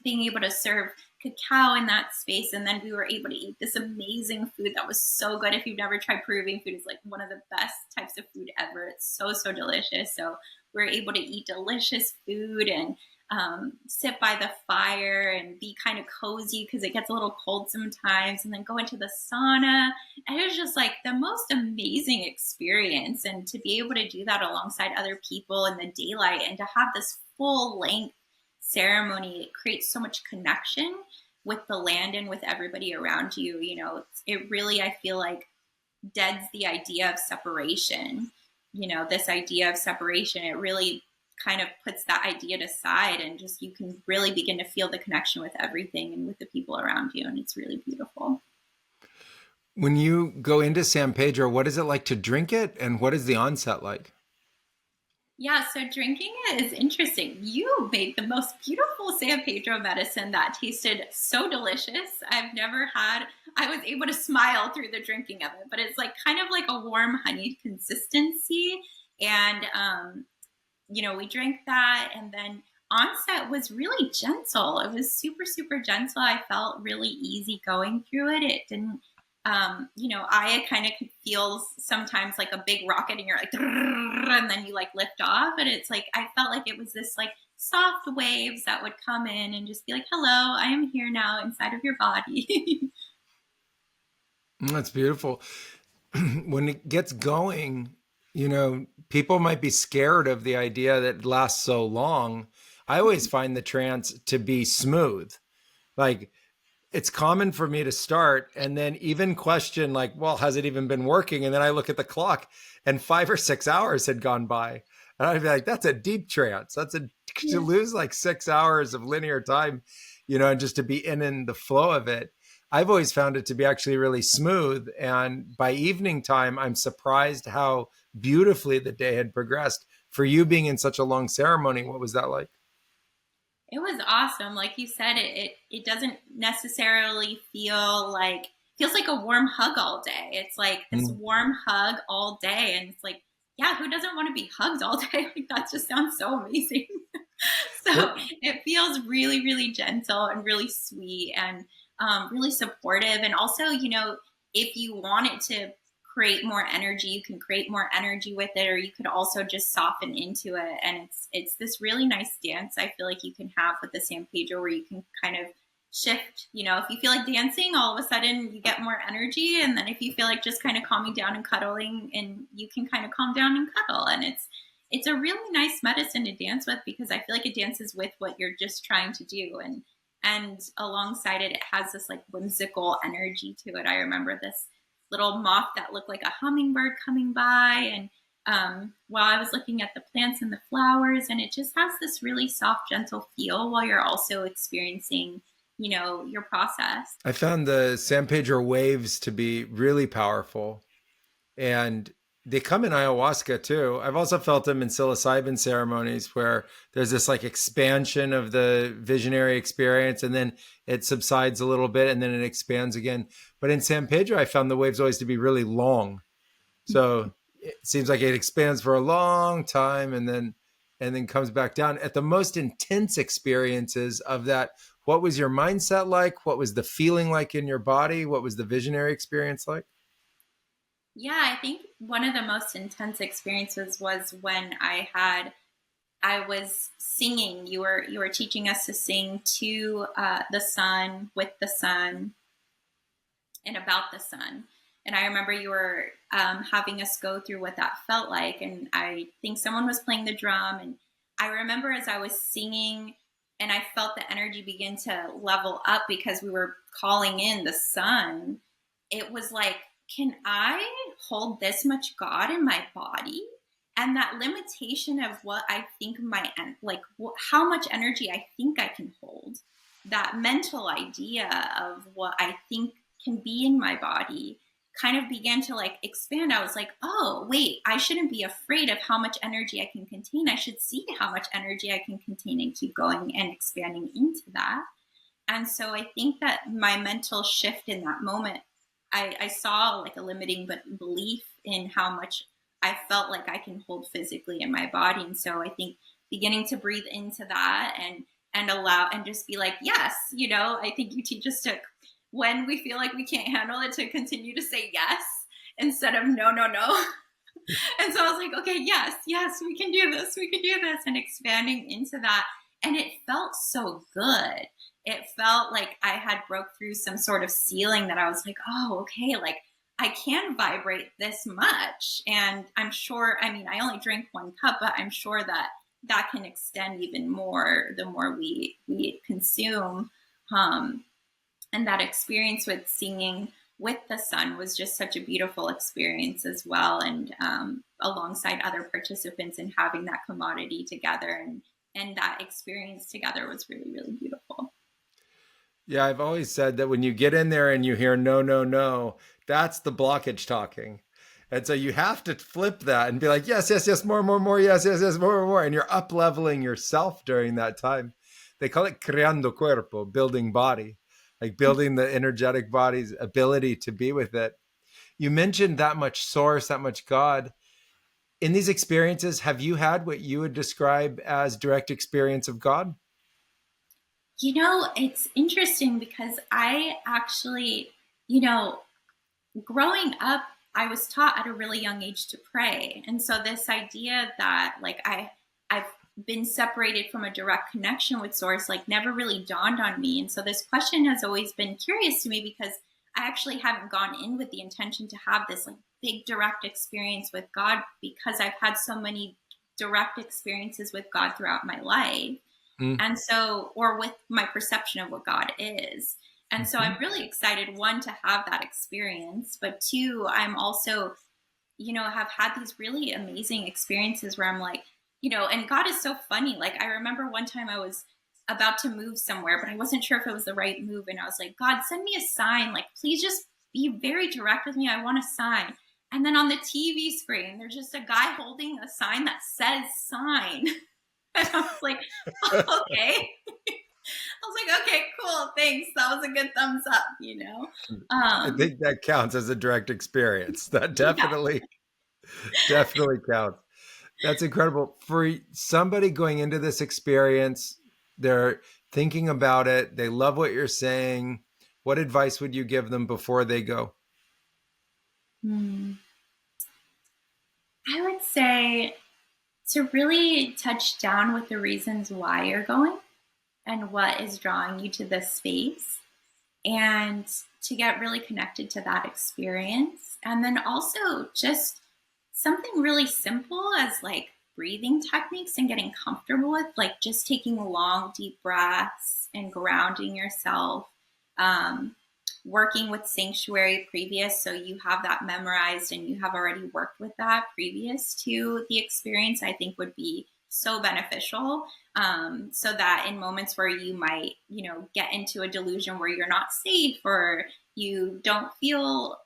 being able to serve cacao in that space. And then we were able to eat this amazing food that was so good. If you've never tried Peruvian food, it's like one of the best types of food ever. It's so, so delicious. So we're able to eat delicious food and sit by the fire and be kind of cozy, because it gets a little cold sometimes, and then go into the sauna. And it was just like the most amazing experience. And to be able to do that alongside other people in the daylight, and to have this full length ceremony, it creates so much connection with the land and with everybody around you. It really, I feel like, deads the idea of separation. This idea of separation, it really kind of puts that idea aside, and just you can really begin to feel the connection with everything and with the people around you, and it's really beautiful. When you go into San Pedro, what is it like to drink it, and what is the onset like? Yeah, so drinking it is interesting. You made the most beautiful San Pedro medicine that tasted so delicious. I was able to smile through the drinking of it, but it's like kind of like a warm honey consistency. And, we drank that, and then onset was really gentle. It was super, super gentle. I felt really easy going through it. It didn't, I kind of could feel sometimes like a big rocket, and you're like, and then you like lift off. And it's like, I felt like it was this like soft waves that would come in and just be like, hello, I am here now inside of your body. That's beautiful. When it gets going, people might be scared of the idea that it lasts so long. I always find the trance to be smooth. Like, it's common for me to start and then even question, like, well, has it even been working? And then I look at the clock and 5 or 6 hours had gone by. And I'd be like, that's a deep trance. To lose like 6 hours of linear time, and just to be in the flow of it. I've always found it to be actually really smooth. And by evening time, I'm surprised how beautifully the day had progressed. For you being in such a long ceremony, what was that like? It was awesome. Like you said, it doesn't necessarily feels like a warm hug all day. It's like this warm hug all day. And it's like, yeah, who doesn't want to be hugged all day? Like, that just sounds so amazing. So it feels really, really gentle and really sweet and really supportive. And also, if you wanted to create more energy, you can create more energy with it, or you could also just soften into it. And it's this really nice dance I feel like you can have with the San Pedro, where you can kind of shift. If you feel like dancing, all of a sudden you get more energy. And then if you feel like just kind of calming down and cuddling, and you can kind of calm down and cuddle. And it's a really nice medicine to dance with, because I feel like it dances with what you're just trying to do. And alongside it, it has this like whimsical energy to it. I remember this little moth that looked like a hummingbird coming by, and while I was looking at the plants and the flowers, and it just has this really soft, gentle feel while you're also experiencing, your process. I found the San Pedro waves to be really powerful, and they come in ayahuasca too. I've also felt them in psilocybin ceremonies, where there's this like expansion of the visionary experience, and then it subsides a little bit and then it expands again. But in San Pedro, I found the waves always to be really long. So it seems like it expands for a long time and then comes back down. At the most intense experiences of that, what was your mindset like? What was the feeling like in your body? What was the visionary experience like? Yeah, I think one of the most intense experiences was when I was singing. You were teaching us to sing to the sun, with the sun, and about the sun. And I remember you were having us go through what that felt like. And I think someone was playing the drum. And I remember as I was singing, and I felt the energy begin to level up because we were calling in the sun. It was like, can I hold this much God in my body? And that limitation of what I think how much energy I think I can hold, that mental idea of what I think can be in my body, kind of began to like expand. I was like, oh, wait, I shouldn't be afraid of how much energy I can contain. I should see how much energy I can contain and keep going and expanding into that. And so I think that my mental shift in that moment, I saw like a limiting belief in how much I felt like I can hold physically in my body. And so I think beginning to breathe into that and allow, and just be like, yes, I think you teach us to, when we feel like we can't handle it, to continue to say yes instead of no, no, no. And so I was like, okay, yes, we can do this. And expanding into that. And it felt so good. It felt like I had broke through some sort of ceiling that I was like, oh, okay, like I can vibrate this much. And I'm sure, I only drank 1 cup, but I'm sure that can extend even more the more we consume. And that experience with singing with the sun was just such a beautiful experience as well. And alongside other participants, and having that commodity together and that experience together was really, really beautiful. Yeah, I've always said that when you get in there and you hear no, no, no, that's the blockage talking. And so you have to flip that and be like, yes, yes, yes, more, more, more, yes, yes, yes, more, more, more. And you're up leveling yourself during that time. They call it creando cuerpo, building body, like building the energetic body's ability to be with it. You mentioned that much source, that much God. In these experiences, have you had what you would describe as direct experience of God? It's interesting because I actually, growing up, I was taught at a really young age to pray. And so this idea that like I've been separated from a direct connection with source, like never really dawned on me. And so this question has always been curious to me, because I actually haven't gone in with the intention to have this like big direct experience with God, because I've had so many direct experiences with God throughout my life. Mm. And so, or with my perception of what God is. And so I'm really excited, one, to have that experience, but two, I'm also, have had these really amazing experiences where I'm like, and God is so funny. Like, I remember one time I was about to move somewhere, but I wasn't sure if it was the right move. And I was like, God, send me a sign. Like, please just be very direct with me. I want a sign. And then on the TV screen, there's just a guy holding a sign that says sign. And I was like, okay. I was like, okay, cool, thanks. That was a good thumbs up, I think that counts as a direct experience. That Yeah. definitely counts. That's incredible. For somebody going into this experience, they're thinking about it, they love what you're saying. What advice would you give them before they go? I would say to really touch down with the reasons why you're going and what is drawing you to this space, and to get really connected to that experience. And then also just something really simple as like breathing techniques and getting comfortable with, like just taking long, deep breaths and grounding yourself. Working with sanctuary previous, so you have that memorized and you have already worked with that previous to the experience, I think would be so beneficial. So that in moments where you might, get into a delusion where you're not safe or you don't feel,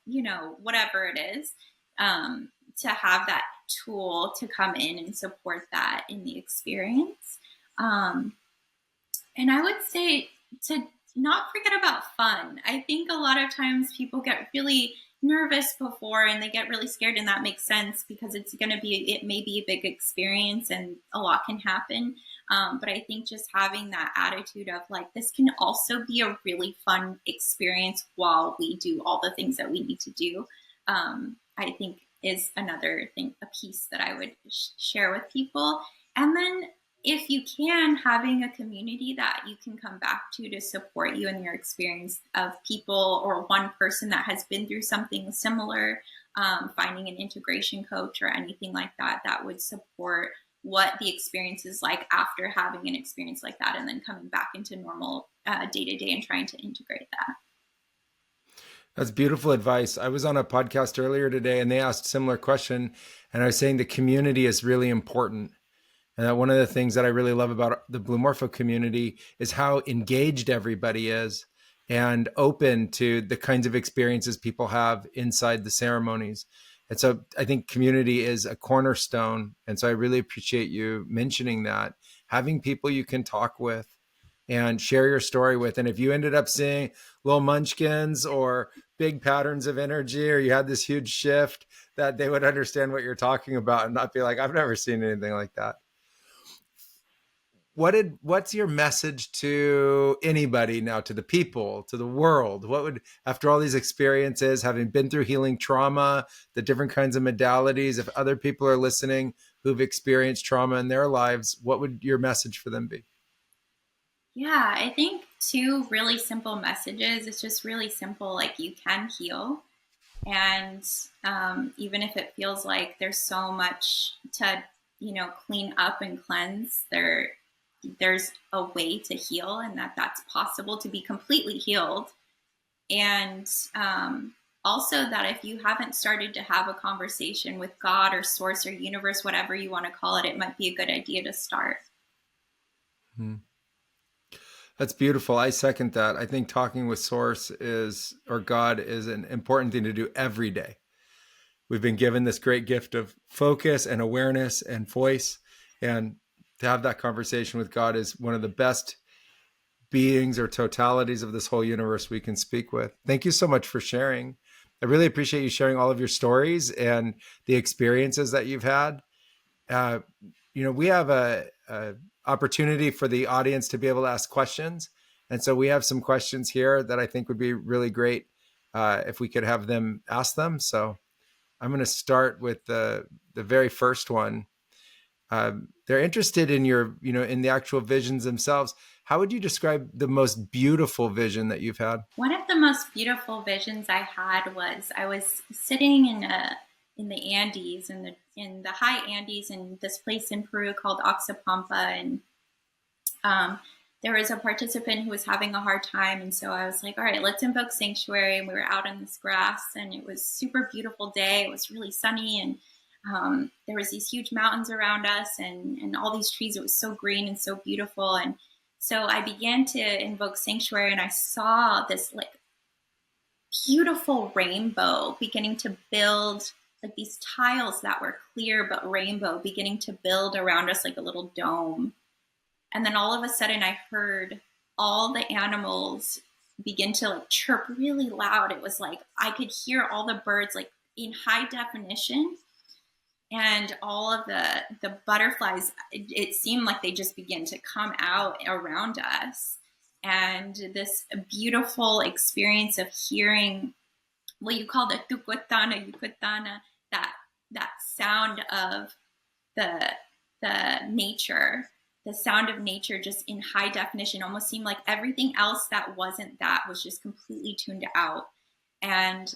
whatever it is, to have that tool to come in and support that in the experience. And I would say to not forget about fun. I think a lot of times people get really nervous before and they get really scared, and that makes sense because it may be a big experience and a lot can happen. But I think just having that attitude of like, this can also be a really fun experience while we do all the things that we need to do, I think is another thing, a piece that I would share with people. And then if you can, having a community that you can come back to support you in your experience of people or one person that has been through something similar, finding an integration coach or anything like that, that would support what the experience is like after having an experience like that, and then coming back into normal day-to-day and trying to integrate that. That's beautiful advice. I was on a podcast earlier today and they asked a similar question. And I was saying the community is really important. And that one of the things that I really love about the Blue Morpho community is how engaged everybody is and open to the kinds of experiences people have inside the ceremonies. And so I think community is a cornerstone. And so I really appreciate you mentioning that, having people you can talk with and share your story with. And if you ended up seeing little munchkins or big patterns of energy, or you had this huge shift, that they would understand what you're talking about and not be like, I've never seen anything like that. What's your message to anybody now, to the people, to the world? What would, after all these experiences, having been through healing trauma, the different kinds of modalities, if other people are listening who've experienced trauma in their lives, what would your message for them be? Yeah, I think two really simple messages. It's just really simple. Like, you can heal. And even if it feels like there's so much to, clean up and cleanse, there's a way to heal, and that's possible to be completely healed. And also that if you haven't started to have a conversation with God or source or universe, whatever you want to call it, it might be a good idea to start. Hmm. That's beautiful. I second that. I think talking with source or God is an important thing to do every day. We've been given this great gift of focus and awareness and voice. And to have that conversation with God is one of the best beings or totalities of this whole universe we can speak with. Thank you so much for sharing. I really appreciate you sharing all of your stories and the experiences that you've had. We have a opportunity for the audience to be able to ask questions. And so we have some questions here that I think would be really great if we could have them ask them. So I'm going to start with the very first one. They're interested in in the actual visions themselves. How would you describe the most beautiful vision that you've had? One of the most beautiful visions I had was I was sitting in the Andes, in the high Andes, in this place in Peru called Oxapampa, and there was a participant who was having a hard time. And so I was like, all right, let's invoke sanctuary. And we were out in this grass and it was super beautiful day. It was really sunny and there was these huge mountains around us and all these trees. It was so green and so beautiful. And so I began to invoke sanctuary and I saw this like beautiful rainbow beginning to build, like these tiles that were clear but rainbow beginning to build around us like a little dome. And then all of a sudden I heard all the animals begin to like chirp really loud. It was like I could hear all the birds like in high definition. And all of the butterflies, it seemed like they just began to come out around us. And this beautiful experience of hearing what you call the tucutana, yucatana, that sound of the nature, the sound of nature just in high definition, almost seemed like everything else that wasn't that was just completely tuned out. And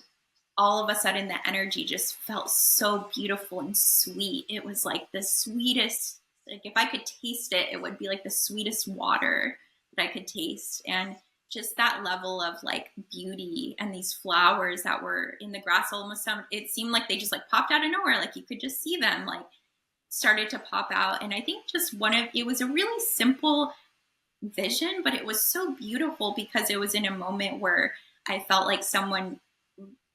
all of a sudden the energy just felt so beautiful and sweet. It was like the sweetest, like if I could taste it, it would be like the sweetest water that I could taste. And just that level of like beauty and these flowers that were in the grass almost it seemed like they just like popped out of nowhere. Like you could just see them like started to pop out. And I think just it was a really simple vision, but it was so beautiful because it was in a moment where I felt like someone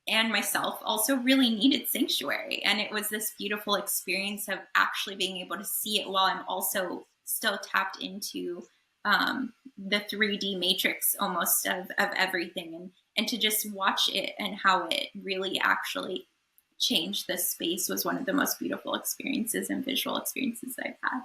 and myself also really needed sanctuary. And it was this beautiful experience of actually being able to see it while I'm also still tapped into the 3D matrix almost of everything and to just watch it and how it really actually changed the space was one of the most beautiful experiences and visual experiences I've had.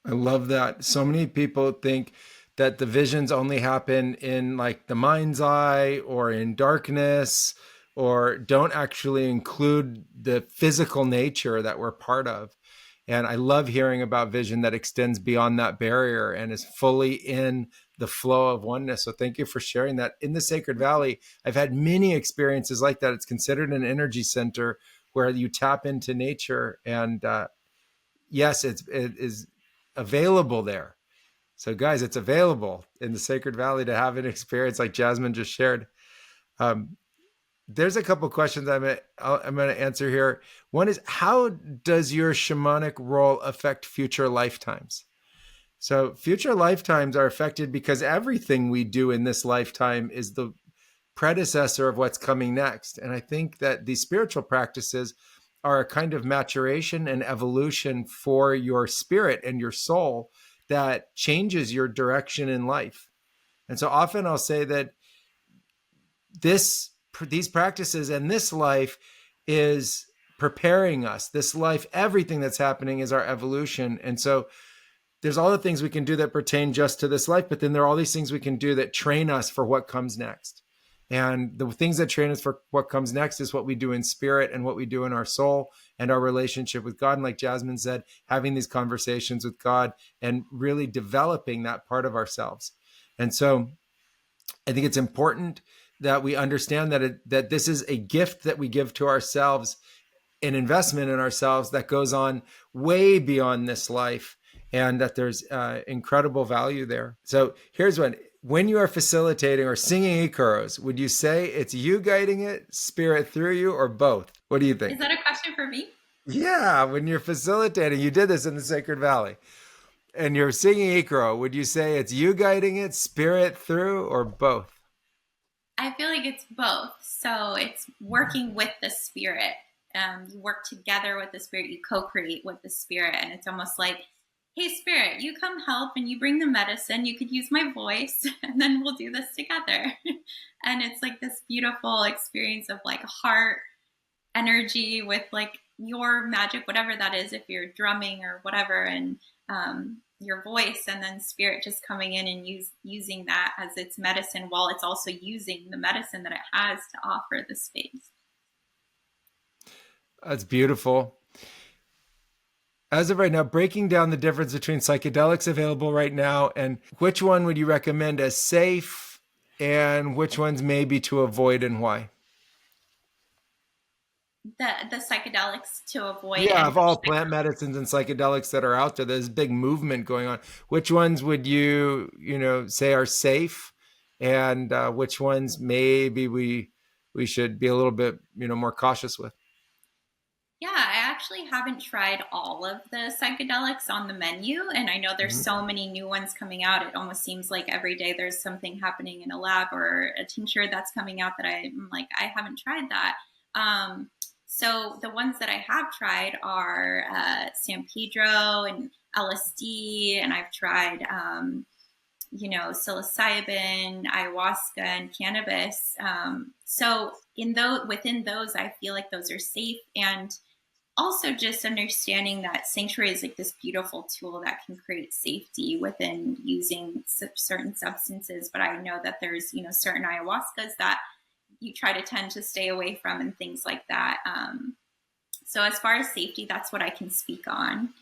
I love that. So many people think that the visions only happen in like the mind's eye or in darkness, or don't actually include the physical nature that we're part of. And I love hearing about vision that extends beyond that barrier and is fully in the flow of oneness. So thank you for sharing that. In the Sacred Valley, I've had many experiences like that. It's considered an energy center where you tap into nature. And yes, it is available there. So guys, it's available in the Sacred Valley to have an experience like Jasmine just shared. There's a couple of questions I'm going to answer here. One is, how does your shamanic role affect future lifetimes? So future lifetimes are affected because everything we do in this lifetime is the predecessor of what's coming next. And I think that these spiritual practices are a kind of maturation and evolution for your spirit and your soul that changes your direction in life. And so often I'll say that these practices and this life is preparing us. This life, everything that's happening is our evolution. And so there's all the things we can do that pertain just to this life, but then there are all these things we can do that train us for what comes next. And the things that train us for what comes next is what we do in spirit and what we do in our soul and our relationship with God. And like Jasmine said, having these conversations with God and really developing that part of ourselves. And so I think it's important that we understand that this is a gift that we give to ourselves, an investment in ourselves that goes on way beyond this life, and that there's incredible value there. So here's one. When you are facilitating or singing Ikaros, would you say it's you guiding it, spirit through you, or both? What do you think? Is that a question for me? Yeah, when you're facilitating, you did this in the Sacred Valley, and you're singing Ikaro, would you say it's you guiding it, spirit through, or both? I feel like it's both. So it's working with the spirit. You work together with the spirit. You co-create with the spirit. And it's almost like, hey, spirit, you come help and you bring the medicine. You could use my voice and then we'll do this together. And it's like this beautiful experience of like heart energy with like your magic, whatever that is, if you're drumming or whatever, and your voice, and then spirit just coming in and using that as its medicine while it's also using the medicine that it has to offer the space. That's beautiful. As of right now, breaking down the difference between psychedelics available right now, and which one would you recommend as safe and which ones maybe to avoid and why? the psychedelics to avoid Yeah, and of all plant medicines and psychedelics that are out there, there's a big movement going on. Which ones would you say are safe, and which ones maybe we should be a little bit, more cautious with? yeah, I actually haven't tried all of the psychedelics on the menu, and I know there's Mhm. so many new ones coming out. It almost seems like every day there's something happening in a lab or a tincture that's coming out that I'm like, I haven't tried that. So the ones that I have tried are San Pedro and LSD, and I've tried, psilocybin, ayahuasca, and cannabis. So within those, I feel like those are safe, and also just understanding that sanctuary is like this beautiful tool that can create safety within using certain substances. But I know that there's, certain ayahuascas that you try to tend to stay away from and things like that. So as far as safety, that's what I can speak on.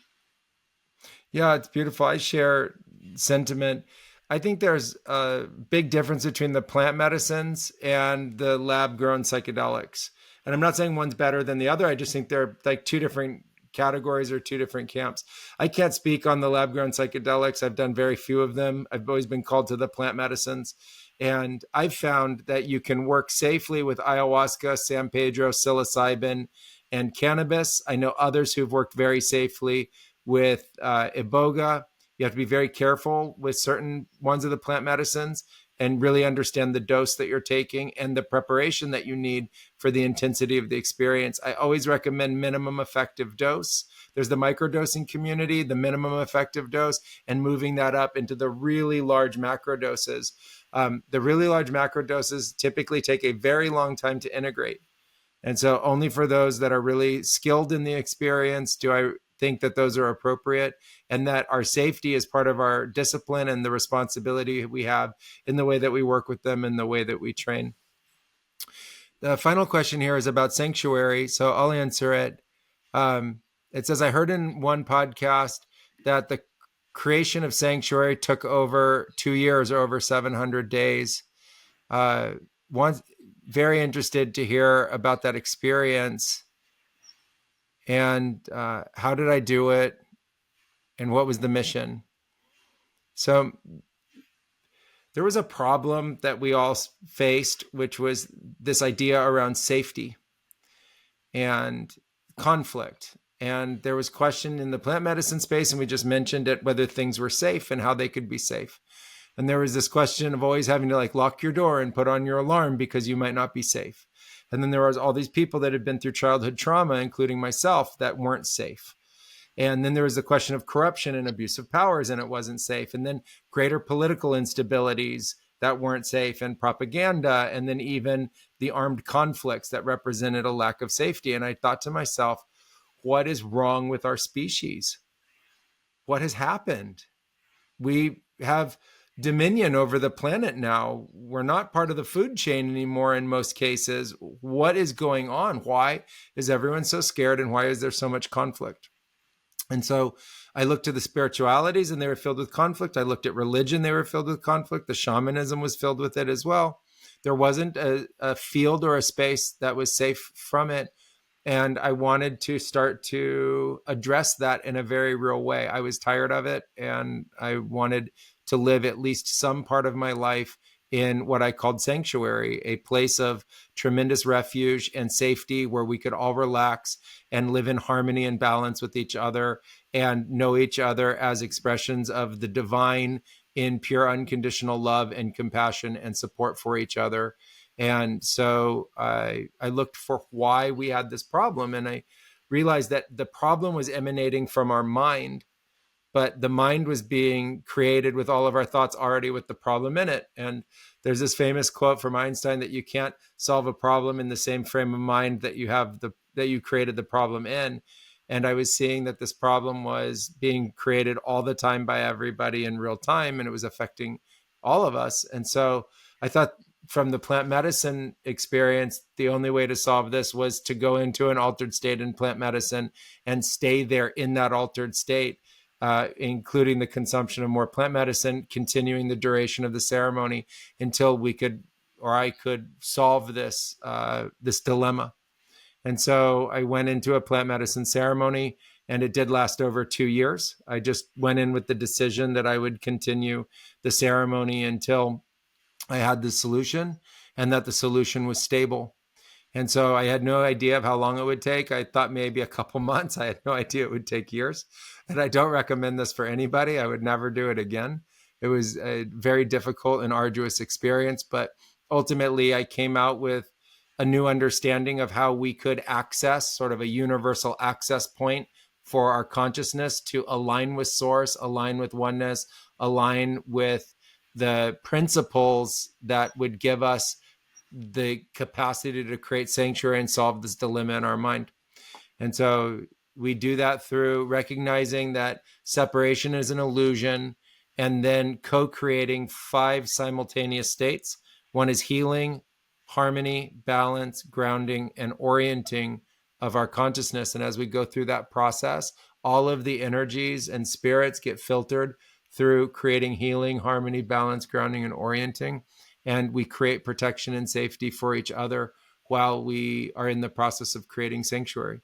Yeah, it's beautiful. I share sentiment. I think there's a big difference between the plant medicines and the lab grown psychedelics. And I'm not saying one's better than the other. I just think they're like two different categories or two different camps. I can't speak on the lab grown psychedelics. I've done very few of them. I've always been called to the plant medicines. And I've found that you can work safely with ayahuasca, San Pedro, psilocybin, and cannabis. I know others who've worked very safely with iboga. You have to be very careful with certain ones of the plant medicines and really understand the dose that you're taking and the preparation that you need for the intensity of the experience. I always recommend minimum effective dose. There's the microdosing community, the minimum effective dose, and moving that up into the really large macro doses. The really large macro doses typically take a very long time to integrate. And so only for those that are really skilled in the experience do I think that those are appropriate, and that our safety is part of our discipline and the responsibility we have in the way that we work with them and the way that we train. The final question here is about sanctuary. So I'll answer it. It says, I heard in one podcast that the creation of sanctuary took over 2 years or over 700 days. One, very interested to hear about that experience, and how did I do it, and what was the mission. So there was a problem that we all faced, which was this idea around safety and conflict. And there was question in the plant medicine space, and we just mentioned it, whether things were safe and how they could be safe. And there was this question of always having to like lock your door and put on your alarm because you might not be safe. And then there was all these people that had been through childhood trauma, including myself, that weren't safe. And then there was the question of corruption and abuse of powers, and it wasn't safe. And then greater political instabilities that weren't safe, and propaganda, and then even the armed conflicts that represented a lack of safety. And I thought to myself, what is wrong with our species? What has happened? We have dominion over the planet now. We're not part of the food chain anymore in most cases. What is going on? Why is everyone so scared, and why is there so much conflict? And so I looked to the spiritualities, and they were filled with conflict. I looked at religion, they were filled with conflict. The shamanism was filled with it as well. There wasn't a field or a space that was safe from it. And I wanted to start to address that in a very real way. I was tired of it, and I wanted to live at least some part of my life in what I called sanctuary, a place of tremendous refuge and safety where we could all relax and live in harmony and balance with each other and know each other as expressions of the divine in pure unconditional love and compassion and support for each other. And so I looked for why we had this problem, and I realized that the problem was emanating from our mind, but the mind was being created with all of our thoughts already with the problem in it. And there's this famous quote from Einstein that you can't solve a problem in the same frame of mind that you created the problem in. And I was seeing that this problem was being created all the time by everybody in real time, and it was affecting all of us. And so I thought, from the plant medicine experience, the only way to solve this was to go into an altered state in plant medicine and stay there in that altered state, including the consumption of more plant medicine, continuing the duration of the ceremony until we could, or I could, solve this dilemma. And so I went into a plant medicine ceremony, and it did last over 2 years. I just went in with the decision that I would continue the ceremony until I had the solution, and that the solution was stable. And so I had no idea of how long it would take. I thought maybe a couple months. I had no idea it would take years. And I don't recommend this for anybody. I would never do it again. It was a very difficult and arduous experience, but ultimately I came out with a new understanding of how we could access sort of a universal access point for our consciousness to align with source, align with oneness, align with the principles that would give us the capacity to create sanctuary and solve this dilemma in our mind. And so we do that through recognizing that separation is an illusion, and then co-creating 5 simultaneous states. One is healing, harmony, balance, grounding, and orienting of our consciousness. And as we go through that process, all of the energies and spirits get filtered through creating healing, harmony, balance, grounding, and orienting. And we create protection and safety for each other while we are in the process of creating sanctuary.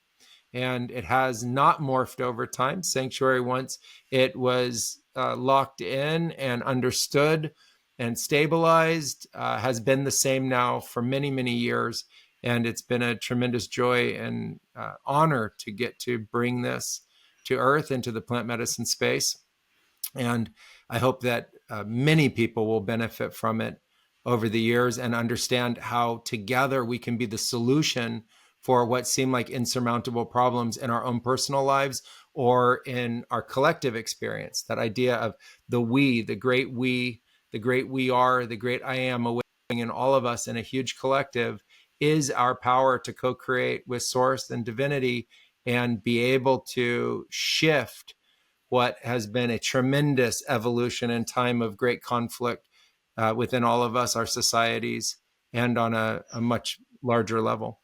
And it has not morphed over time. Sanctuary, once it was locked in and understood and stabilized, has been the same now for many, many years. And it's been a tremendous joy and honor to get to bring this to Earth, into the plant medicine space. And I hope that many people will benefit from it over the years and understand how together we can be the solution for what seem like insurmountable problems in our own personal lives or in our collective experience. That idea of the we, the great we are, the great I am awakening in all of us in a huge collective, is our power to co-create with source and divinity and be able to shift what has been a tremendous evolution and time of great conflict within all of us, our societies, and on a much larger level.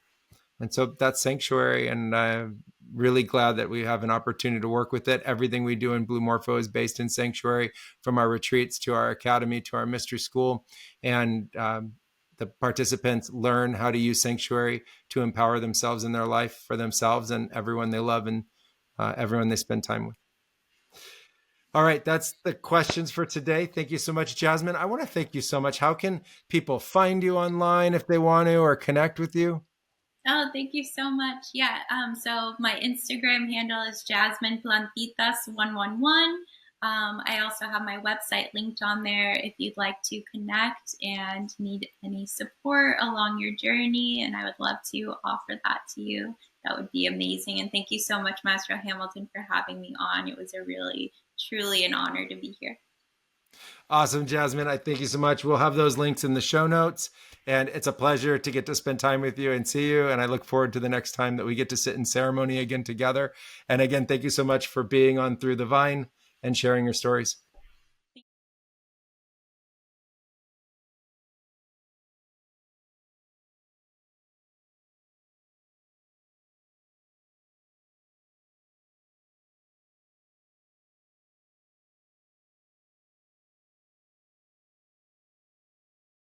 And so that's sanctuary, and I'm really glad that we have an opportunity to work with it. Everything we do in Blue Morpho is based in sanctuary, from our retreats to our academy to our mystery school. And the participants learn how to use sanctuary to empower themselves in their life for themselves and everyone they love and everyone they spend time with. All right, that's the questions for today. Thank you so much, Jasmine. I want to thank you so much. How can people find you online if they want to, or connect with you? Oh, thank you so much. Yeah. So my Instagram handle is Jasmine Plantitas 111. I also have my website linked on there if you'd like to connect and need any support along your journey. And I would love to offer that to you. That would be amazing. And thank you so much, Master Hamilton, for having me on. It was a really, truly an honor to be here. Awesome, Jasmine. I thank you so much. We'll have those links in the show notes. And it's a pleasure to get to spend time with you and see you. And I look forward to the next time that we get to sit in ceremony again together. And again, thank you so much for being on Through the Vine and sharing your stories.